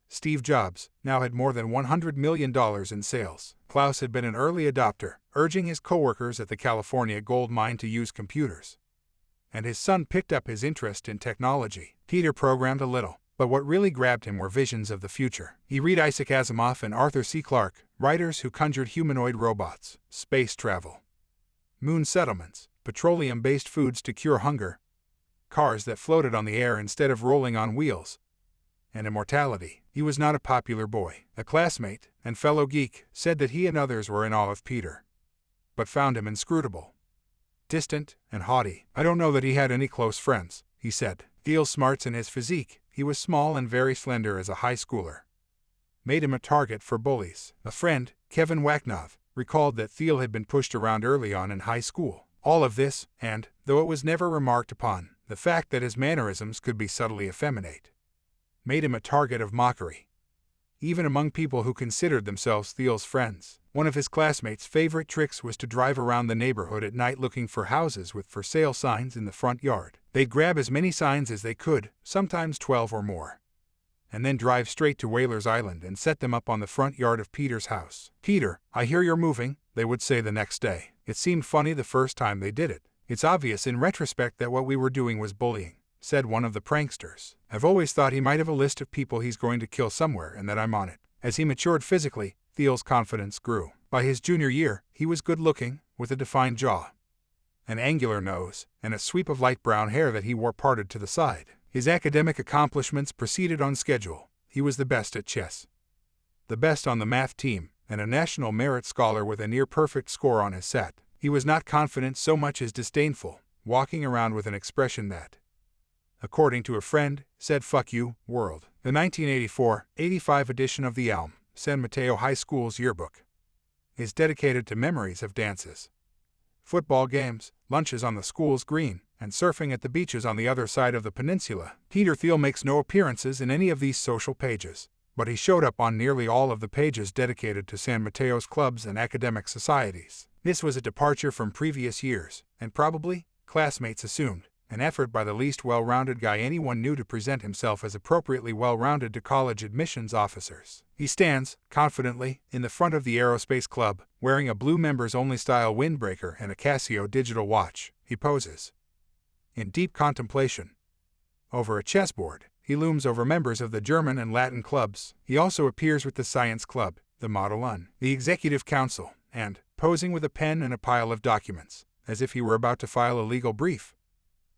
Steve Jobs, now had more than $100 million in sales. Klaus had been an early adopter, urging his coworkers at the California gold mine to use computers. And his son picked up his interest in technology. Peter programmed a little, but what really grabbed him were visions of the future. He read Isaac Asimov and Arthur C. Clarke, writers who conjured humanoid robots, space travel, moon settlements, petroleum-based foods to cure hunger, cars that floated on the air instead of rolling on wheels, and immortality. He was not a popular boy. A classmate and fellow geek said that he and others were in awe of Peter, but found him inscrutable, distant, and haughty. I don't know that he had any close friends, he said. Thiel's smarts and his physique, he was small and very slender as a high schooler, made him a target for bullies. A friend, Kevin Wachnov, recalled that Thiel had been pushed around early on in high school. All of this, and, though it was never remarked upon, the fact that his mannerisms could be subtly effeminate, made him a target of mockery, even among people who considered themselves Thiel's friends. One of his classmates' favorite tricks was to drive around the neighborhood at night looking for houses with for sale signs in the front yard. They'd grab as many signs as they could, sometimes 12 or more, and then drive straight to Whalers Island and set them up on the front yard of Peter's house. "Peter, I hear you're moving," they would say the next day. It seemed funny the first time they did it. "It's obvious in retrospect that what we were doing was bullying," said one of the pranksters. "I've always thought he might have a list of people he's going to kill somewhere and that I'm on it." As he matured physically, Thiel's confidence grew. By his junior year, he was good-looking, with a defined jaw, an angular nose, and a sweep of light brown hair that he wore parted to the side. His academic accomplishments proceeded on schedule. He was the best at chess, the best on the math team, and a national merit scholar with a near-perfect score on his SAT. He was not confident so much as disdainful, walking around with an expression that, according to a friend, said "fuck you, world." The 1984-85 edition of the Elm, San Mateo High School's yearbook, is dedicated to memories of dances, football games, lunches on the school's green, and surfing at the beaches on the other side of the peninsula. Peter Thiel makes no appearances in any of these social pages, but he showed up on nearly all of the pages dedicated to San Mateo's clubs and academic societies. This was a departure from previous years, and probably, classmates assumed, an effort by the least well-rounded guy anyone knew to present himself as appropriately well-rounded to college admissions officers. He stands, confidently, in the front of the Aerospace Club, wearing a blue members-only style windbreaker and a Casio digital watch. He poses in deep contemplation over a chessboard. He looms over members of the German and Latin clubs. He also appears with the Science Club, the Model UN, the Executive Council, and, posing with a pen and a pile of documents, as if he were about to file a legal brief,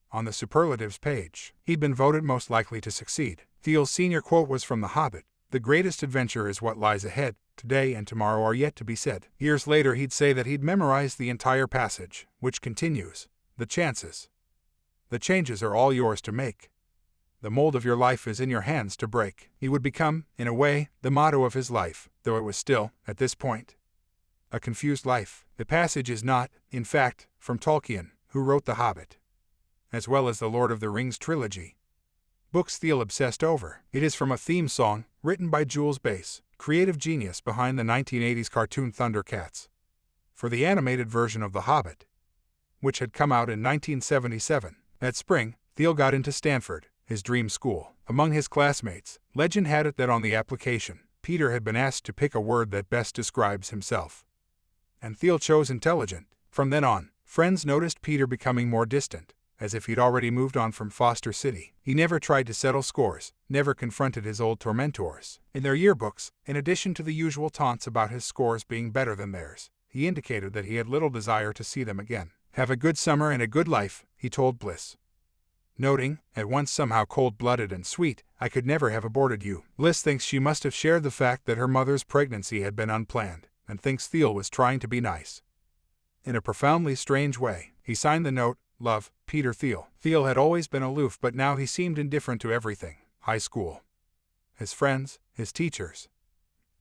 on the superlatives page. He'd been voted most likely to succeed. Thiel's senior quote was from The Hobbit: "The greatest adventure is what lies ahead. Today and tomorrow are yet to be said." Years later he'd say that he'd memorized the entire passage, which continues, "The chances, the changes are all yours to make. The mold of your life is in your hands to break." He would become, in a way, the motto of his life, though it was still, at this point, a confused life. The passage is not, in fact, from Tolkien, who wrote The Hobbit, as well as the Lord of the Rings trilogy, books Thiel obsessed over. It is from a theme song, written by Jules Bass, creative genius behind the 1980s cartoon Thundercats, for the animated version of The Hobbit, which had come out in 1977. That spring, Thiel got into Stanford, his dream school. Among his classmates, legend had it that on the application, Peter had been asked to pick a word that best describes himself, and Thiel chose intelligent. From then on, friends noticed Peter becoming more distant, as if he'd already moved on from Foster City. He never tried to settle scores, never confronted his old tormentors. In their yearbooks, in addition to the usual taunts about his scores being better than theirs, he indicated that he had little desire to see them again. "Have a good summer and a good life," he told Bliss, noting, at once somehow cold-blooded and sweet, "I could never have aborted you." Liz thinks she must have shared the fact that her mother's pregnancy had been unplanned, and thinks Thiel was trying to be nice. In a profoundly strange way, he signed the note, "Love, Peter Thiel." Thiel had always been aloof, but now he seemed indifferent to everything: high school, his friends, his teachers.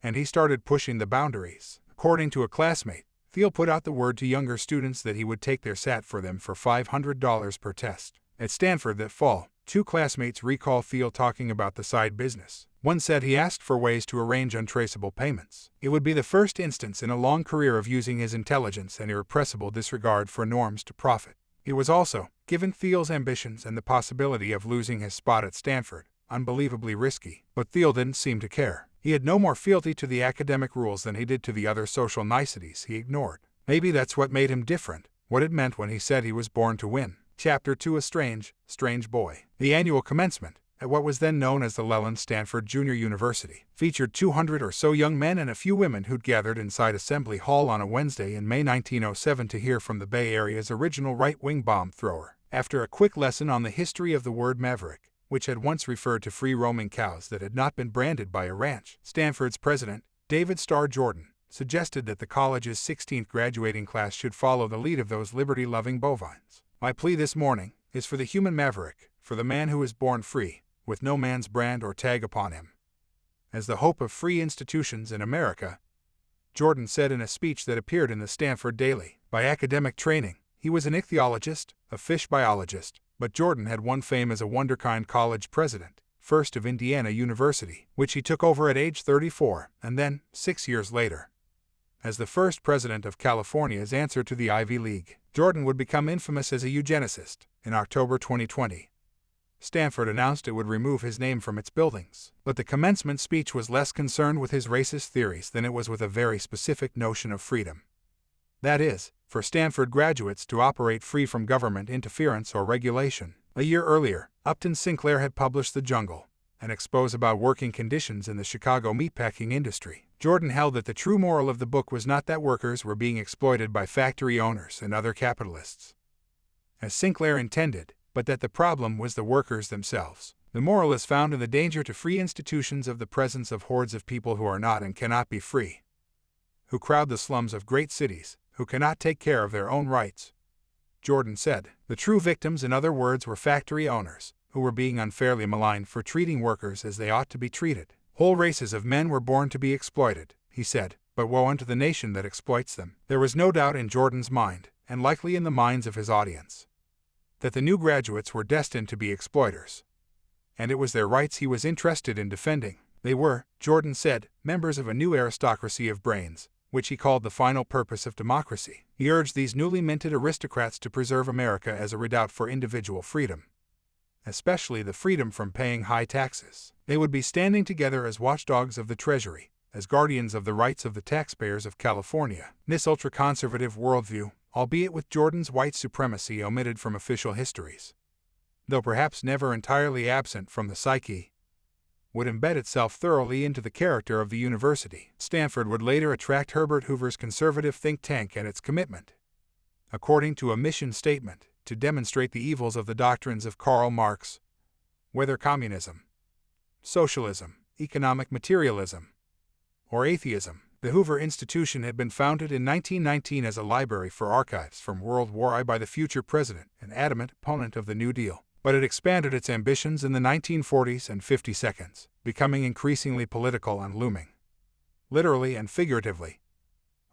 And he started pushing the boundaries. According to a classmate, Thiel put out the word to younger students that he would take their SAT for them for $500 per test. At Stanford that fall, 2 classmates recall Thiel talking about the side business. One said he asked for ways to arrange untraceable payments. It would be the first instance in a long career of using his intelligence and irrepressible disregard for norms to profit. It was also, given Thiel's ambitions and the possibility of losing his spot at Stanford, unbelievably risky. But Thiel didn't seem to care. He had no more fealty to the academic rules than he did to the other social niceties he ignored. Maybe that's what made him different, what it meant when he said he was born to win. Chapter 2: A Strange, Strange Boy. The annual commencement, at what was then known as the Leland Stanford Junior University, featured 200 or so young men and a few women who'd gathered inside Assembly Hall on a Wednesday in May 1907 to hear from the Bay Area's original right-wing bomb thrower. After a quick lesson on the history of the word maverick, which had once referred to free-roaming cows that had not been branded by a ranch, Stanford's president, David Starr Jordan, suggested that the college's 16th graduating class should follow the lead of those liberty-loving bovines. "My plea this morning is for the human maverick, for the man who is born free, with no man's brand or tag upon him. As the hope of free institutions in America," Jordan said in a speech that appeared in the Stanford Daily. By academic training, he was an ichthyologist, a fish biologist, but Jordan had won fame as a wonderkind college president, first of Indiana University, which he took over at age 34, and then, 6 years later, as the first president of California's answer to the Ivy League. Jordan would become infamous as a eugenicist. In October 2020, Stanford announced it would remove his name from its buildings. But the commencement speech was less concerned with his racist theories than it was with a very specific notion of freedom. That is, for Stanford graduates to operate free from government interference or regulation. A year earlier, Upton Sinclair had published The Jungle, an expose about working conditions in the Chicago meatpacking industry. Jordan held that the true moral of the book was not that workers were being exploited by factory owners and other capitalists, as Sinclair intended, but that the problem was the workers themselves. The moral is found in the danger to free institutions of the presence of hordes of people who are not and cannot be free, who crowd the slums of great cities, who cannot take care of their own rights. Jordan said, the true victims, in other words, were factory owners, who were being unfairly maligned for treating workers as they ought to be treated. Whole races of men were born to be exploited, he said, but woe unto the nation that exploits them. There was no doubt in Jordan's mind, and likely in the minds of his audience, that the new graduates were destined to be exploiters. And it was their rights he was interested in defending. They were, Jordan said, members of a new aristocracy of brains, which he called the final purpose of democracy. He urged these newly minted aristocrats to preserve America as a redoubt for individual freedom, especially the freedom from paying high taxes. They would be standing together as watchdogs of the Treasury, as guardians of the rights of the taxpayers of California. This ultra-conservative worldview, albeit with Jordan's white supremacy omitted from official histories, though perhaps never entirely absent from the psyche, would embed itself thoroughly into the character of the university. Stanford would later attract Herbert Hoover's conservative think tank and its commitment, according to a mission statement, to demonstrate the evils of the doctrines of Karl Marx, whether communism, socialism, economic materialism, or atheism. The Hoover Institution had been founded in 1919 as a library for archives from World War I by the future president, an adamant opponent of the New Deal. But it expanded its ambitions in the 1940s and 52nds, becoming increasingly political and looming, literally and figuratively,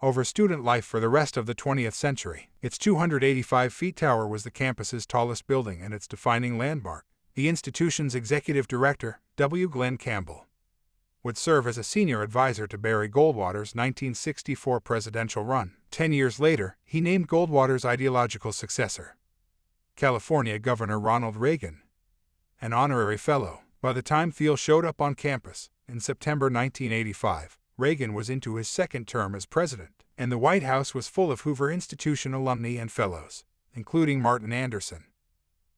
over student life for the rest of the 20th century. Its 285 feet tower was the campus's tallest building and its defining landmark. The institution's executive director, W. Glenn Campbell, would serve as a senior advisor to Barry Goldwater's 1964 presidential run. 10 years later, he named Goldwater's ideological successor, California Governor Ronald Reagan, an honorary fellow. By the time Thiel showed up on campus, in September 1985, Reagan was into his second term as president, and the White House was full of Hoover Institution alumni and fellows, including Martin Anderson,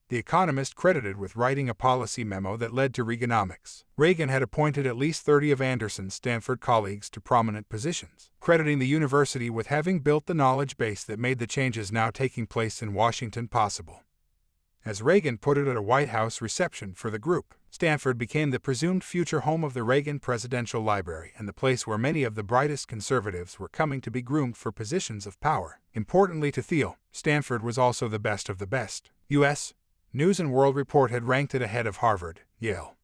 the economist credited with writing a policy memo that led to Reaganomics. Reagan had appointed at least 30 of Anderson's Stanford colleagues to prominent positions, crediting the university with having built the knowledge base that made the changes now taking place in Washington possible. As Reagan put it at a White House reception for the group, Stanford became the presumed future home of the Reagan Presidential Library and the place where many of the brightest conservatives were coming to be groomed for positions of power. Importantly to Thiel, Stanford was also the best of the best. U.S. News & World Report had ranked it ahead of Harvard, Yale,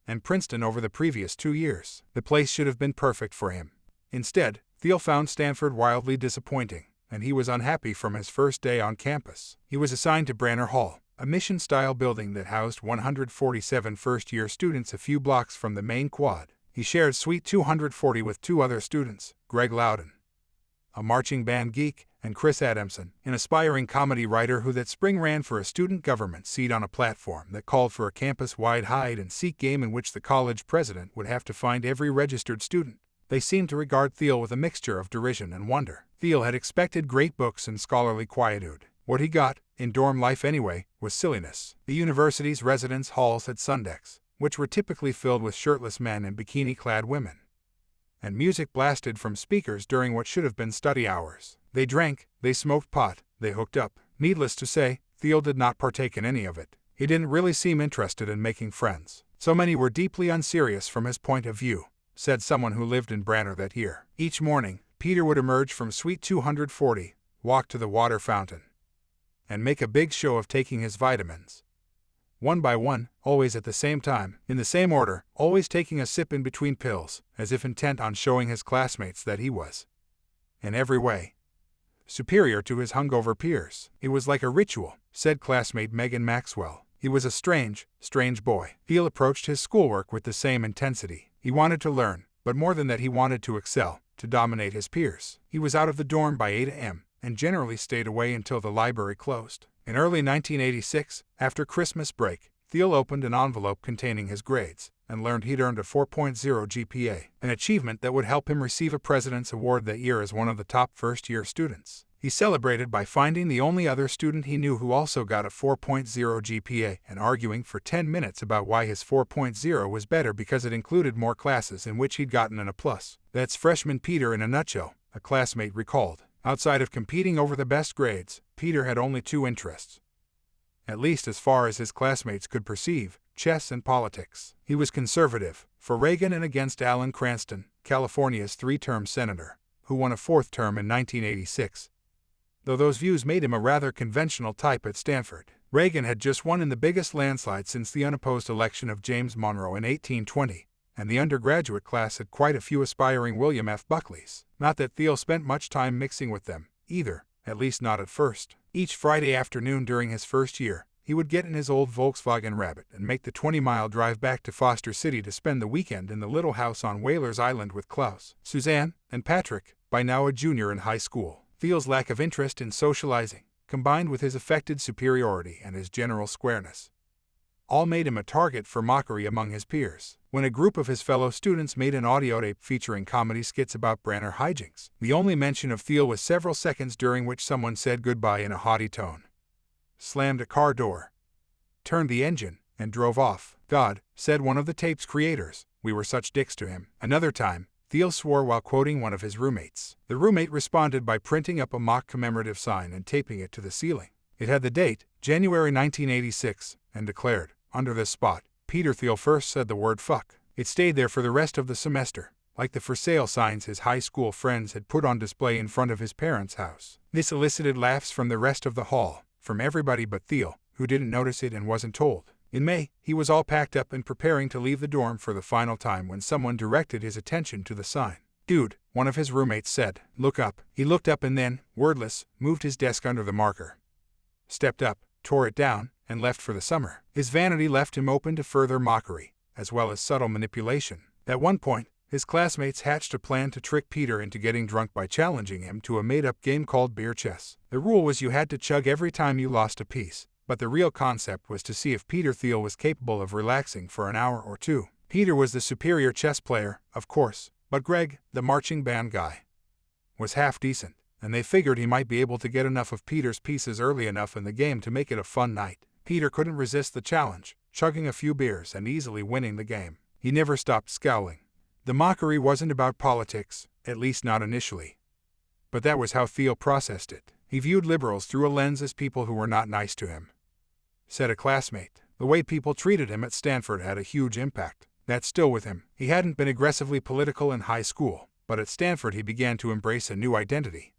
and Princeton over the previous 2 years. The place should have been perfect for him. Instead, Thiel found Stanford wildly disappointing, and he was unhappy from his first day on campus. He was assigned to Branner Hall, a mission-style building that housed 147 first-year students a few blocks from the main quad. He shared Suite 240 with 2 other students, Greg Loudon, a marching band geek, and Chris Adamson, an aspiring comedy writer who that spring ran for a student government seat on a platform that called for a campus-wide hide-and-seek game in which the college president would have to find every registered student. They seemed to regard Thiel with a mixture of derision and wonder. Thiel had expected great books and scholarly quietude. What he got, in dorm life anyway, was silliness. The university's residence halls had sundecks, which were typically filled with shirtless men and bikini-clad women, and music blasted from speakers during what should have been study hours. They drank, they smoked pot, they hooked up. Needless to say, Thiel did not partake in any of it. He didn't really seem interested in making friends. So many were deeply unserious from his point of view, said someone who lived in Branner that year. Each morning, Peter would emerge from Suite 240, walk to the water fountain, and make a big show of taking his vitamins. One by one, always at the same time, in the same order, always taking a sip in between pills, as if intent on showing his classmates that he was, in every way, superior to his hungover peers. It was like a ritual, said classmate Megan Maxwell. He was a strange boy. Thiel approached his schoolwork with the same intensity. He wanted to learn, but more than that he wanted to excel, to dominate his peers. He was out of the dorm by 8 a.m. and generally stayed away until the library closed. In early 1986, after Christmas break, Thiel opened an envelope containing his grades and learned he'd earned a 4.0 GPA, an achievement that would help him receive a President's Award that year as one of the top first-year students. He celebrated by finding the only other student he knew who also got a 4.0 GPA and arguing for 10 minutes about why his 4.0 was better because it included more classes in which he'd gotten an A+. That's freshman Peter in a nutshell, a classmate recalled. Outside of competing over the best grades, Peter had only 2 interests, at least as far as his classmates could perceive: chess and politics. He was conservative, for Reagan, and against Alan Cranston, California's 3-term senator, who won a 4th term in 1986. Though those views made him a rather conventional type at Stanford. Reagan had just won in the biggest landslide since the unopposed election of James Monroe in 1820, and the undergraduate class had quite a few aspiring William F. Buckleys. Not that Thiel spent much time mixing with them, either, at least not at first. Each Friday afternoon during his first year, he would get in his old Volkswagen Rabbit and make the 20-mile drive back to Foster City to spend the weekend in the little house on Whalers Island with Klaus, Suzanne, and Patrick, by now a junior in high school. Thiel's lack of interest in socializing, combined with his affected superiority and his general squareness, all made him a target for mockery among his peers. When a group of his fellow students made an audio tape featuring comedy skits about Branner hijinks, the only mention of Thiel was several seconds during which someone said goodbye in a haughty tone, slammed a car door, turned the engine, and drove off. God, said one of the tape's creators, we were such dicks to him. Another time, Thiel swore while quoting one of his roommates. The roommate responded by printing up a mock commemorative sign and taping it to the ceiling. It had the date, January 1986, and declared, under this spot, Peter Thiel first said the word fuck. It stayed there for the rest of the semester, like the for sale signs his high school friends had put on display in front of his parents' house. This elicited laughs from the rest of the hall, from everybody but Thiel, who didn't notice it and wasn't told. In May, he was all packed up and preparing to leave the dorm for the final time when someone directed his attention to the sign. Dude, one of his roommates said, look up. He looked up and then, wordless, moved his desk under the marker, stepped up, tore it down, and left for the summer. His vanity left him open to further mockery, as well as subtle manipulation. At one point, his classmates hatched a plan to trick Peter into getting drunk by challenging him to a made-up game called beer chess. The rule was you had to chug every time you lost a piece, but the real concept was to see if Peter Thiel was capable of relaxing for an hour or two. Peter was the superior chess player, of course, but Greg, the marching band guy, was half decent, and they figured he might be able to get enough of Peter's pieces early enough in the game to make it a fun night. Peter couldn't resist the challenge, chugging a few beers and easily winning the game. He never stopped scowling. The mockery wasn't about politics, at least not initially. But that was how Thiel processed it. He viewed liberals through a lens as people who were not nice to him. said a classmate. The way people treated him at Stanford had a huge impact. That's still with him. He hadn't been aggressively political in high school, but at Stanford he began to embrace a new identity.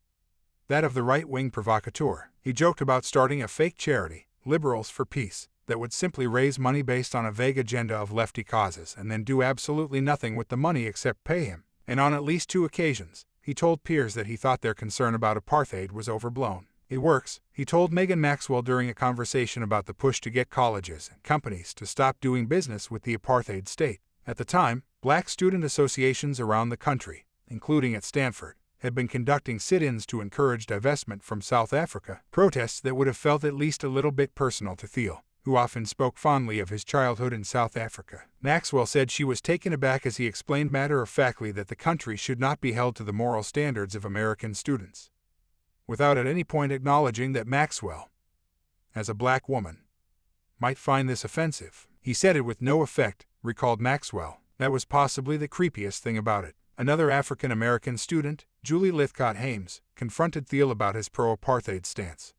That of the right-wing provocateur. He joked about starting a fake charity, Liberals for Peace, that would simply raise money based on a vague agenda of lefty causes and then do absolutely nothing with the money except pay him. And on at least 2 occasions, he told peers that he thought their concern about apartheid was overblown. It works, he told Megan Maxwell during a conversation about the push to get colleges and companies to stop doing business with the apartheid state. At the time, black student associations around the country, including at Stanford, had been conducting sit-ins to encourage divestment from South Africa, protests that would have felt at least a little bit personal to Thiel, who often spoke fondly of his childhood in South Africa. Maxwell said she was taken aback as he explained matter-of-factly that the country should not be held to the moral standards of American students, without at any point acknowledging that Maxwell, as a black woman, might find this offensive. He said it with no effect, recalled Maxwell. That was possibly the creepiest thing about it. Another African-American student, Julie Lithcott-Hames, confronted Thiel about his pro-apartheid stance,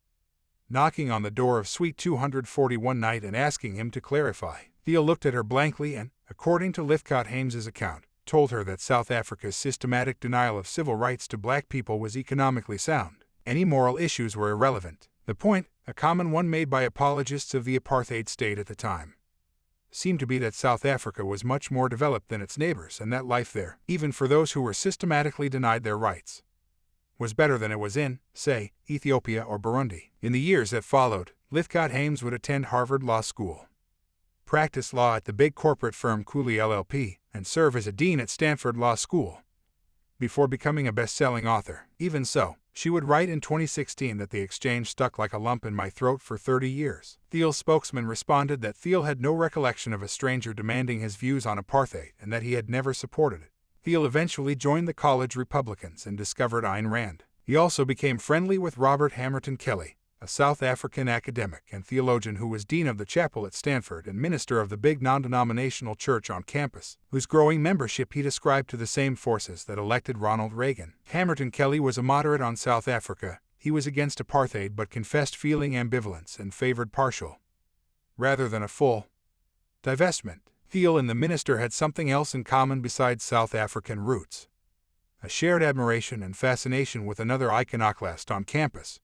knocking on the door of Suite 240 one night and asking him to clarify. Thiel looked at her blankly and, according to Lithcott-Hames's account, told her that South Africa's systematic denial of civil rights to black people was economically sound. Any moral issues were irrelevant. The point, a common one made by apologists of the apartheid state at the time, seemed to be that South Africa was much more developed than its neighbors and that life there, even for those who were systematically denied their rights, was better than it was in, say, Ethiopia or Burundi. In the years that followed, Lithcott-Hames would attend Harvard Law School, practice law at the big corporate firm Cooley LLP, and serve as a dean at Stanford Law School, before becoming a best-selling author. Even so, she would write in 2016 that the exchange stuck like a lump in my throat for 30 years. Thiel's spokesman responded that Thiel had no recollection of a stranger demanding his views on apartheid and that he had never supported it. Thiel eventually joined the college Republicans and discovered Ayn Rand. He also became friendly with Robert Hamilton Kelly, a South African academic and theologian who was dean of the chapel at Stanford and minister of the big non-denominational church on campus, whose growing membership he described to the same forces that elected Ronald Reagan. Hamilton Kelly was a moderate on South Africa. He was against apartheid but confessed feeling ambivalence and favored partial, rather than a full, divestment. Thiel and the minister had something else in common besides South African roots: a shared admiration and fascination with another iconoclast on campus,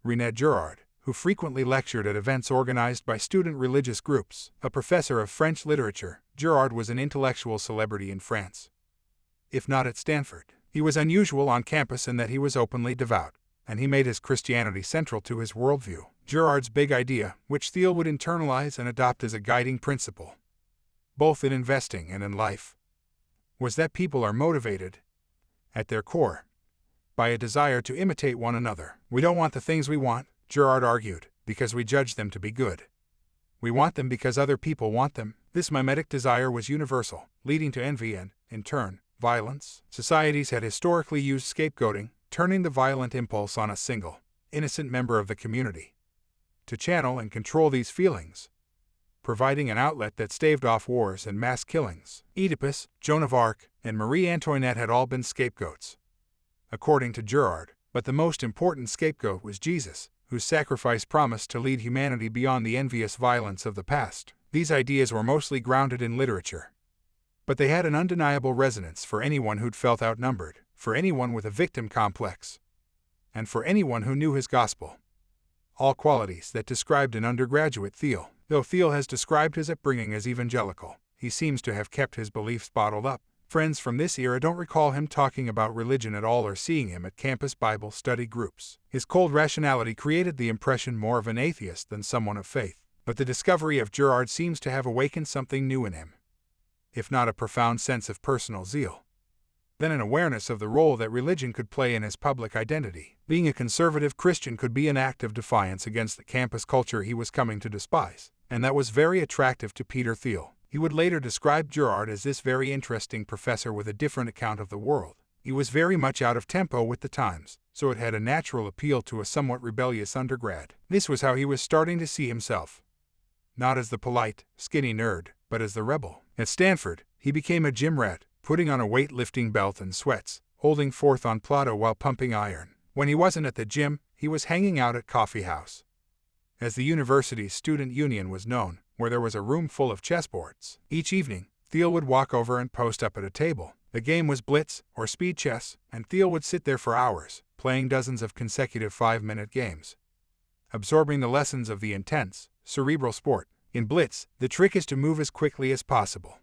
René Girard, who frequently lectured at events organized by student religious groups. A professor of French literature, Girard was an intellectual celebrity in France, if not at Stanford. He was unusual on campus in that he was openly devout, and he made his Christianity central to his worldview. Girard's big idea, which Thiel would internalize and adopt as a guiding principle, both in investing and in life, was that people are motivated, at their core, by a desire to imitate one another. We don't want the things we want, Girard argued, because we judge them to be good. We want them because other people want them. This mimetic desire was universal, leading to envy and, in turn, violence. Societies had historically used scapegoating, turning the violent impulse on a single, innocent member of the community, to channel and control these feelings, providing an outlet that staved off wars and mass killings. Oedipus, Joan of Arc, and Marie Antoinette had all been scapegoats, according to Girard, but the most important scapegoat was Jesus, whose sacrifice promised to lead humanity beyond the envious violence of the past. These ideas were mostly grounded in literature, but they had an undeniable resonance for anyone who'd felt outnumbered, for anyone with a victim complex, and for anyone who knew his gospel. All qualities that described an undergraduate Thiel. Though Thiel has described his upbringing as evangelical, he seems to have kept his beliefs bottled up. Friends from this era don't recall him talking about religion at all or seeing him at campus Bible study groups. His cold rationality created the impression more of an atheist than someone of faith. But the discovery of Girard seems to have awakened something new in him, if not a profound sense of personal zeal, then an awareness of the role that religion could play in his public identity. Being a conservative Christian could be an act of defiance against the campus culture he was coming to despise, and that was very attractive to Peter Thiel. He would later describe Girard as this very interesting professor with a different account of the world. He was very much out of tempo with the times, so it had a natural appeal to a somewhat rebellious undergrad. This was how he was starting to see himself, not as the polite, skinny nerd, but as the rebel. At Stanford, he became a gym rat, putting on a weightlifting belt and sweats, holding forth on Plato while pumping iron. When he wasn't at the gym, he was hanging out at coffee house, as the university's student union was known, where there was a room full of chessboards. Each evening, Thiel would walk over and post up at a table. The game was blitz, or speed chess, and Thiel would sit there for hours, playing dozens of consecutive 5-minute games, absorbing the lessons of the intense, cerebral sport. In blitz, the trick is to move as quickly as possible,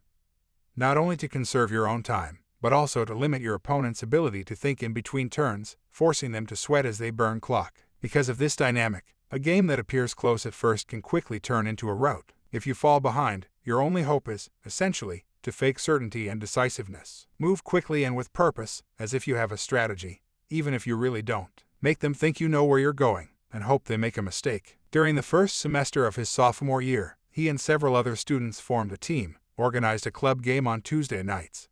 not only to conserve your own time, but also to limit your opponent's ability to think in between turns, forcing them to sweat as they burn clock. Because of this dynamic, a game that appears close at first can quickly turn into a rout. If you fall behind, your only hope is, essentially, to fake certainty and decisiveness. Move quickly and with purpose, as if you have a strategy, even if you really don't. Make them think you know where you're going, and hope they make a mistake. During the first semester of his sophomore year, he and several other students formed a team, organized a club game on Tuesday nights,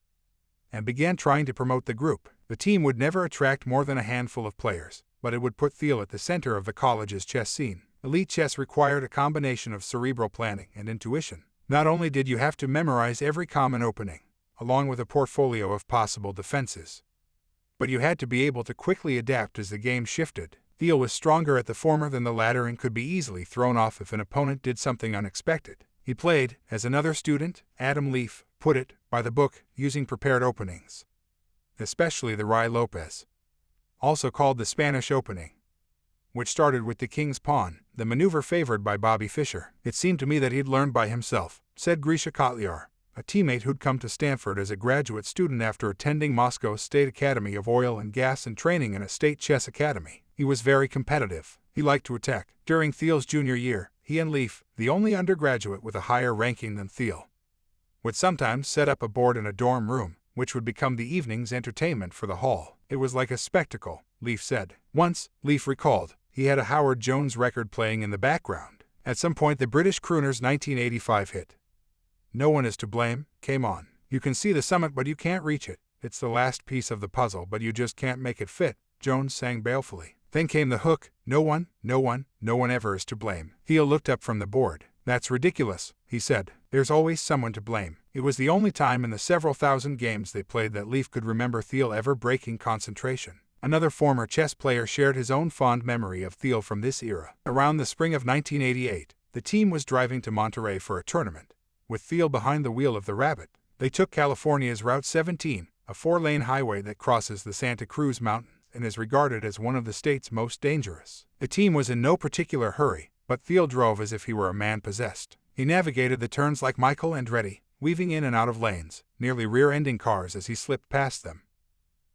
and began trying to promote the group. The team would never attract more than a handful of players, but it would put Thiel at the center of the college's chess scene. Elite chess required a combination of cerebral planning and intuition. Not only did you have to memorize every common opening, along with a portfolio of possible defenses, but you had to be able to quickly adapt as the game shifted. Thiel was stronger at the former than the latter and could be easily thrown off if an opponent did something unexpected. He played, as another student, Adam Leaf, put it, by the book, using prepared openings, especially the Ruy Lopez, also called the Spanish opening, which started with the king's pawn, the maneuver favored by Bobby Fischer. It seemed to me that he'd learned by himself, said Grisha Kotlyar, a teammate who'd come to Stanford as a graduate student after attending Moscow's State Academy of Oil and Gas and training in a state chess academy. He was very competitive. He liked to attack. During Thiel's junior year, he and Leaf, the only undergraduate with a higher ranking than Thiel, would sometimes set up a board in a dorm room, which would become the evening's entertainment for the hall. It was like a spectacle, Leaf said. Once, Leaf recalled, he had a Howard Jones record playing in the background. At some point the British crooner's 1985 hit, "No One Is to Blame," came on. You can see the summit but you can't reach it. It's the last piece of the puzzle but you just can't make it fit, Jones sang balefully. Then came the hook, no one ever is to blame. Thiel looked up from the board. That's ridiculous, he said. There's always someone to blame. It was the only time in the several thousand games they played that Leaf could remember Thiel ever breaking concentration. Another former chess player shared his own fond memory of Thiel from this era. Around the spring of 1988, the team was driving to Monterey for a tournament, with Thiel behind the wheel of the Rabbit. They took California's Route 17, a 4-lane highway that crosses the Santa Cruz Mountains and is regarded as one of the state's most dangerous. The team was in no particular hurry, but Thiel drove as if he were a man possessed. He navigated the turns like Michael Andretti, weaving in and out of lanes, nearly rear-ending cars as he slipped past them,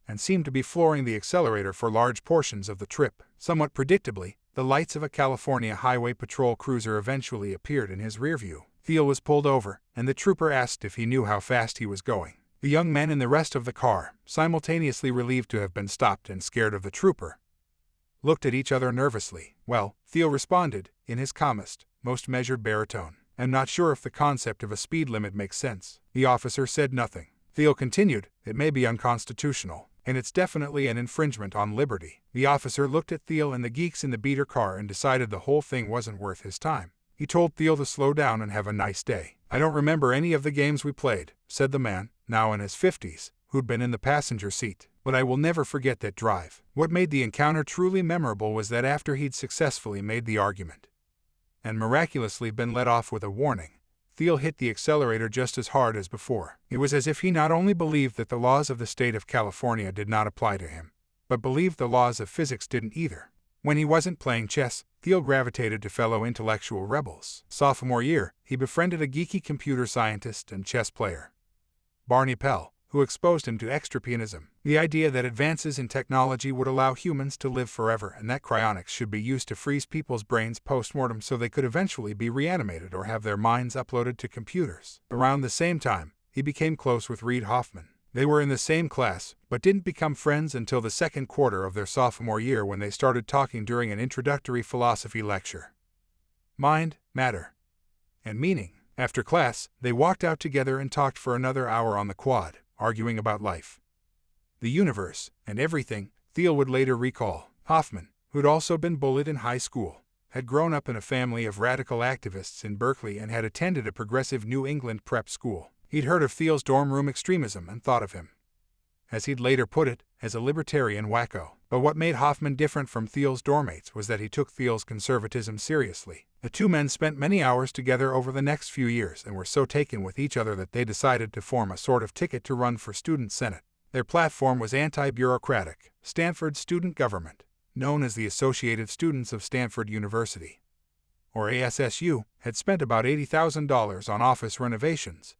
and seemed to be flooring the accelerator for large portions of the trip. Somewhat predictably, the lights of a California Highway Patrol cruiser eventually appeared in his rearview. Thiel was pulled over, and the trooper asked if he knew how fast he was going. The young men in the rest of the car, simultaneously relieved to have been stopped and scared of the trooper, looked at each other nervously. Well, Thiel responded, in his calmest, most measured baritone. I'm not sure if the concept of a speed limit makes sense. The officer said nothing. Thiel continued, it may be unconstitutional, and it's definitely an infringement on liberty. The officer looked at Thiel and the geeks in the beater car and decided the whole thing wasn't worth his time. He told Thiel to slow down and have a nice day. I don't remember any of the games we played, said the man, now in his 50s, who'd been in the passenger seat, but I will never forget that drive. What made the encounter truly memorable was that after he'd successfully made the argument, and miraculously been let off with a warning, Thiel hit the accelerator just as hard as before. It was as if he not only believed that the laws of the state of California did not apply to him, but believed the laws of physics didn't either. When he wasn't playing chess, Thiel gravitated to fellow intellectual rebels. Sophomore year, he befriended a geeky computer scientist and chess player, Barney Pell, who exposed him to extrapianism, the idea that advances in technology would allow humans to live forever and that cryonics should be used to freeze people's brains post-mortem so they could eventually be reanimated or have their minds uploaded to computers. Around the same time, he became close with Reid Hoffman. They were in the same class, but didn't become friends until the second quarter of their sophomore year when they started talking during an introductory philosophy lecture. Mind, matter, and meaning. After class, they walked out together and talked for another hour on the quad, arguing about life, the universe, and everything. Thiel would later recall. Hoffman, who'd also been bullied in high school, had grown up in a family of radical activists in Berkeley and had attended a progressive New England prep school. He'd heard of Thiel's dorm room extremism and thought of him, as he'd later put it, as a libertarian wacko. But what made Hoffman different from Thiel's dormmates was that he took Thiel's conservatism seriously. The two men spent many hours together over the next few years and were so taken with each other that they decided to form a sort of ticket to run for student senate. Their platform was anti-bureaucratic. Stanford's student government, known as the Associated Students of Stanford University, or ASSU, had spent about $80,000 on office renovations.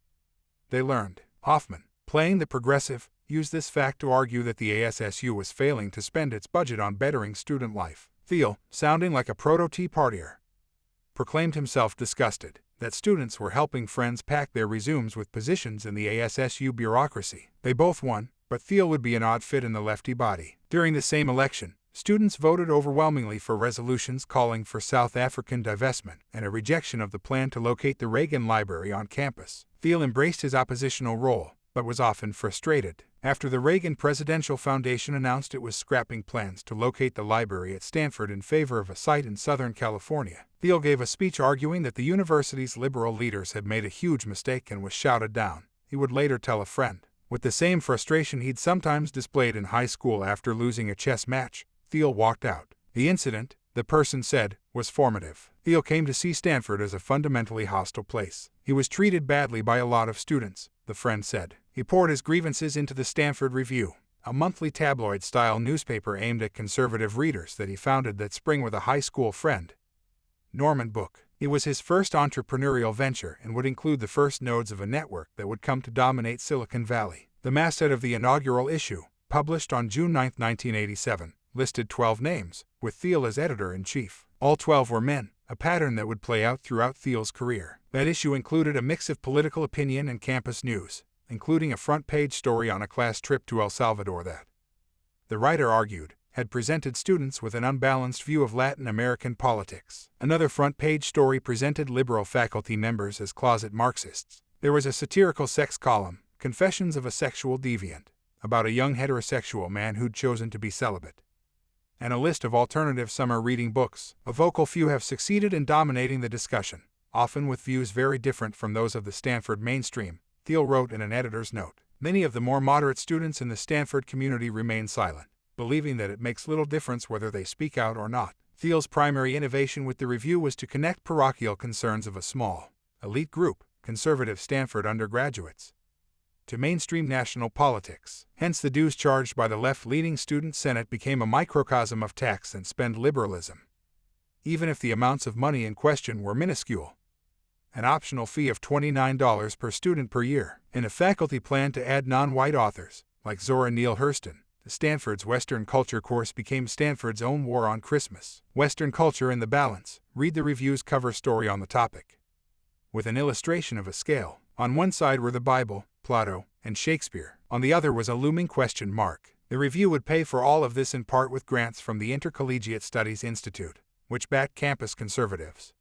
They learned. Hoffman, playing the progressive, used this fact to argue that the ASSU was failing to spend its budget on bettering student life. Thiel, sounding like a proto-Tea Partier, proclaimed himself disgusted that students were helping friends pack their resumes with positions in the ASSU bureaucracy. They both won, but Thiel would be an odd fit in the lefty body. During the same election, students voted overwhelmingly for resolutions calling for South African divestment and a rejection of the plan to locate the Reagan Library on campus. Thiel embraced his oppositional role, but was often frustrated. After the Reagan Presidential Foundation announced it was scrapping plans to locate the library at Stanford in favor of a site in Southern California, Thiel gave a speech arguing that the university's liberal leaders had made a huge mistake and was shouted down. He would later tell a friend, with the same frustration he'd sometimes displayed in high school after losing a chess match, Thiel walked out. The incident, the person said, was formative. Thiel came to see Stanford as a fundamentally hostile place. He was treated badly by a lot of students, the friend said. He poured his grievances into the Stanford Review, a monthly tabloid-style newspaper aimed at conservative readers that he founded that spring with a high school friend, Norman Book. It was his first entrepreneurial venture and would include the first nodes of a network that would come to dominate Silicon Valley. The masthead of the inaugural issue, published on June 9, 1987, listed 12 names, with Thiel as editor-in-chief. All 12 were men, a pattern that would play out throughout Thiel's career. That issue included a mix of political opinion and campus news, including a front-page story on a class trip to El Salvador that, the writer argued, had presented students with an unbalanced view of Latin American politics. Another front-page story presented liberal faculty members as closet Marxists. There was a satirical sex column, Confessions of a Sexual Deviant, about a young heterosexual man who'd chosen to be celibate, and a list of alternative summer reading books. A vocal few have succeeded in dominating the discussion, often with views very different from those of the Stanford mainstream, Thiel wrote in an editor's note. Many of the more moderate students in the Stanford community remain silent, believing that it makes little difference whether they speak out or not. Thiel's primary innovation with the review was to connect parochial concerns of a small, elite group, conservative Stanford undergraduates, to mainstream national politics. Hence the dues charged by the left-leaning student senate became a microcosm of tax and spend liberalism, even if the amounts of money in question were minuscule. An optional fee of $29 per student per year, and a faculty plan to add non-white authors, like Zora Neale Hurston. Stanford's Western Culture course became Stanford's own war on Christmas. Western Culture in the Balance. Read the review's cover story on the topic, with an illustration of a scale. On one side were the Bible, Plato, and Shakespeare. On the other was a looming question mark. The review would pay for all of this in part with grants from the Intercollegiate Studies Institute, which backed campus conservatives,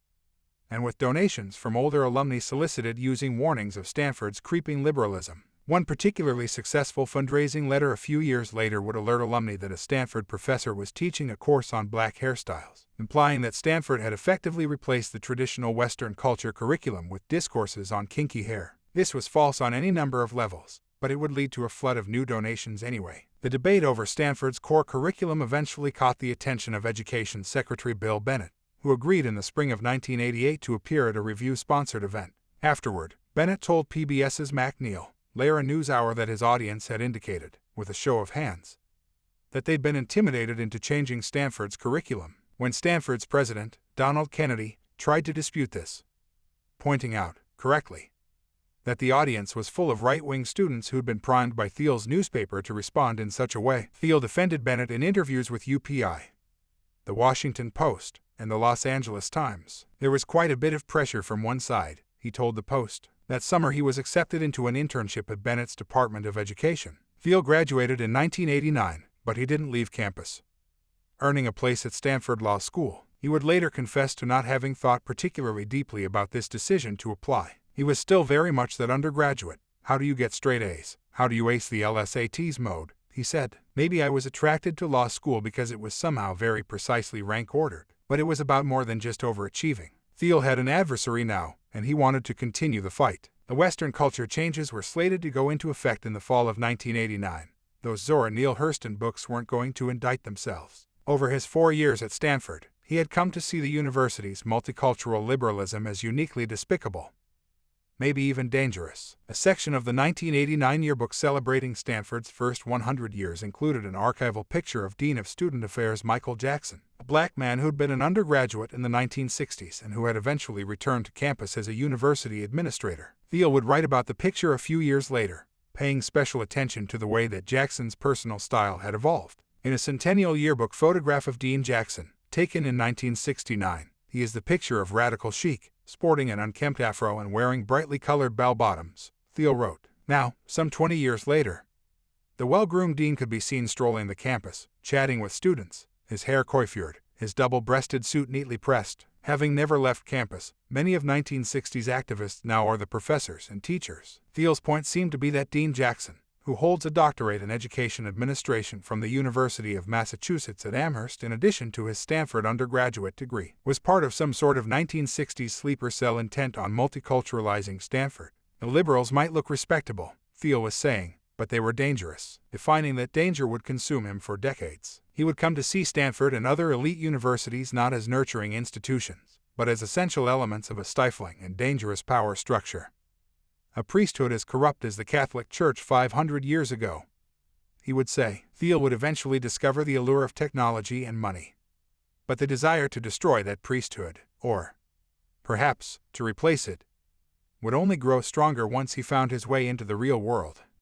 and with donations from older alumni solicited using warnings of Stanford's creeping liberalism. One particularly successful fundraising letter a few years later would alert alumni that a Stanford professor was teaching a course on black hairstyles, implying that Stanford had effectively replaced the traditional Western culture curriculum with discourses on kinky hair. This was false on any number of levels, but it would lead to a flood of new donations anyway. The debate over Stanford's core curriculum eventually caught the attention of Education Secretary Bill Bennett, who agreed in the spring of 1988 to appear at a review-sponsored event. Afterward, Bennett told PBS's Mac Neal, later a NewsHour, that his audience had indicated, with a show of hands, that they'd been intimidated into changing Stanford's curriculum. When Stanford's president, Donald Kennedy, tried to dispute this, pointing out, correctly, that the audience was full of right-wing students who'd been primed by Thiel's newspaper to respond in such a way. Thiel defended Bennett in interviews with UPI, The Washington Post, and the Los Angeles Times. There was quite a bit of pressure from one side, he told the Post. That summer he was accepted into an internship at Bennett's Department of Education. Thiel graduated in 1989, but he didn't leave campus, earning a place at Stanford Law School. He would later confess to not having thought particularly deeply about this decision to apply. He was still very much that undergraduate, how do you get straight A's, how do you ace the LSATs mode, he said. Maybe I was attracted to law school because it was somehow very precisely rank-ordered, but it was about more than just overachieving. Thiel had an adversary now, and he wanted to continue the fight. The Western culture changes were slated to go into effect in the fall of 1989, those Zora Neale Hurston books weren't going to indict themselves. Over his 4 years at Stanford, he had come to see the university's multicultural liberalism as uniquely despicable, maybe even dangerous. A section of the 1989 yearbook celebrating Stanford's first 100 years included an archival picture of Dean of Student Affairs Michael Jackson, a black man who'd been an undergraduate in the 1960s and who had eventually returned to campus as a university administrator. Thiel would write about the picture a few years later, paying special attention to the way that Jackson's personal style had evolved. In a centennial yearbook photograph of Dean Jackson, taken in 1969, he is the picture of radical chic, sporting an unkempt afro and wearing brightly colored bell-bottoms. Thiel wrote, "Now, some 20 years later, the well-groomed dean could be seen strolling the campus, chatting with students, his hair coiffured, his double-breasted suit neatly pressed. Having never left campus, many of 1960s activists now are the professors and teachers." Thiel's point seemed to be that Dean Jackson, who holds a doctorate in education administration from the University of Massachusetts at Amherst in addition to his Stanford undergraduate degree, was part of some sort of 1960s sleeper cell intent on multiculturalizing Stanford. The liberals might look respectable, Thiel was saying, but they were dangerous, defining that danger would consume him for decades. He would come to see Stanford and other elite universities not as nurturing institutions, but as essential elements of a stifling and dangerous power structure. A priesthood as corrupt as the Catholic Church 500 years ago, he would say. Thiel would eventually discover the allure of technology and money. But the desire to destroy that priesthood, or perhaps to replace it, would only grow stronger once he found his way into the real world.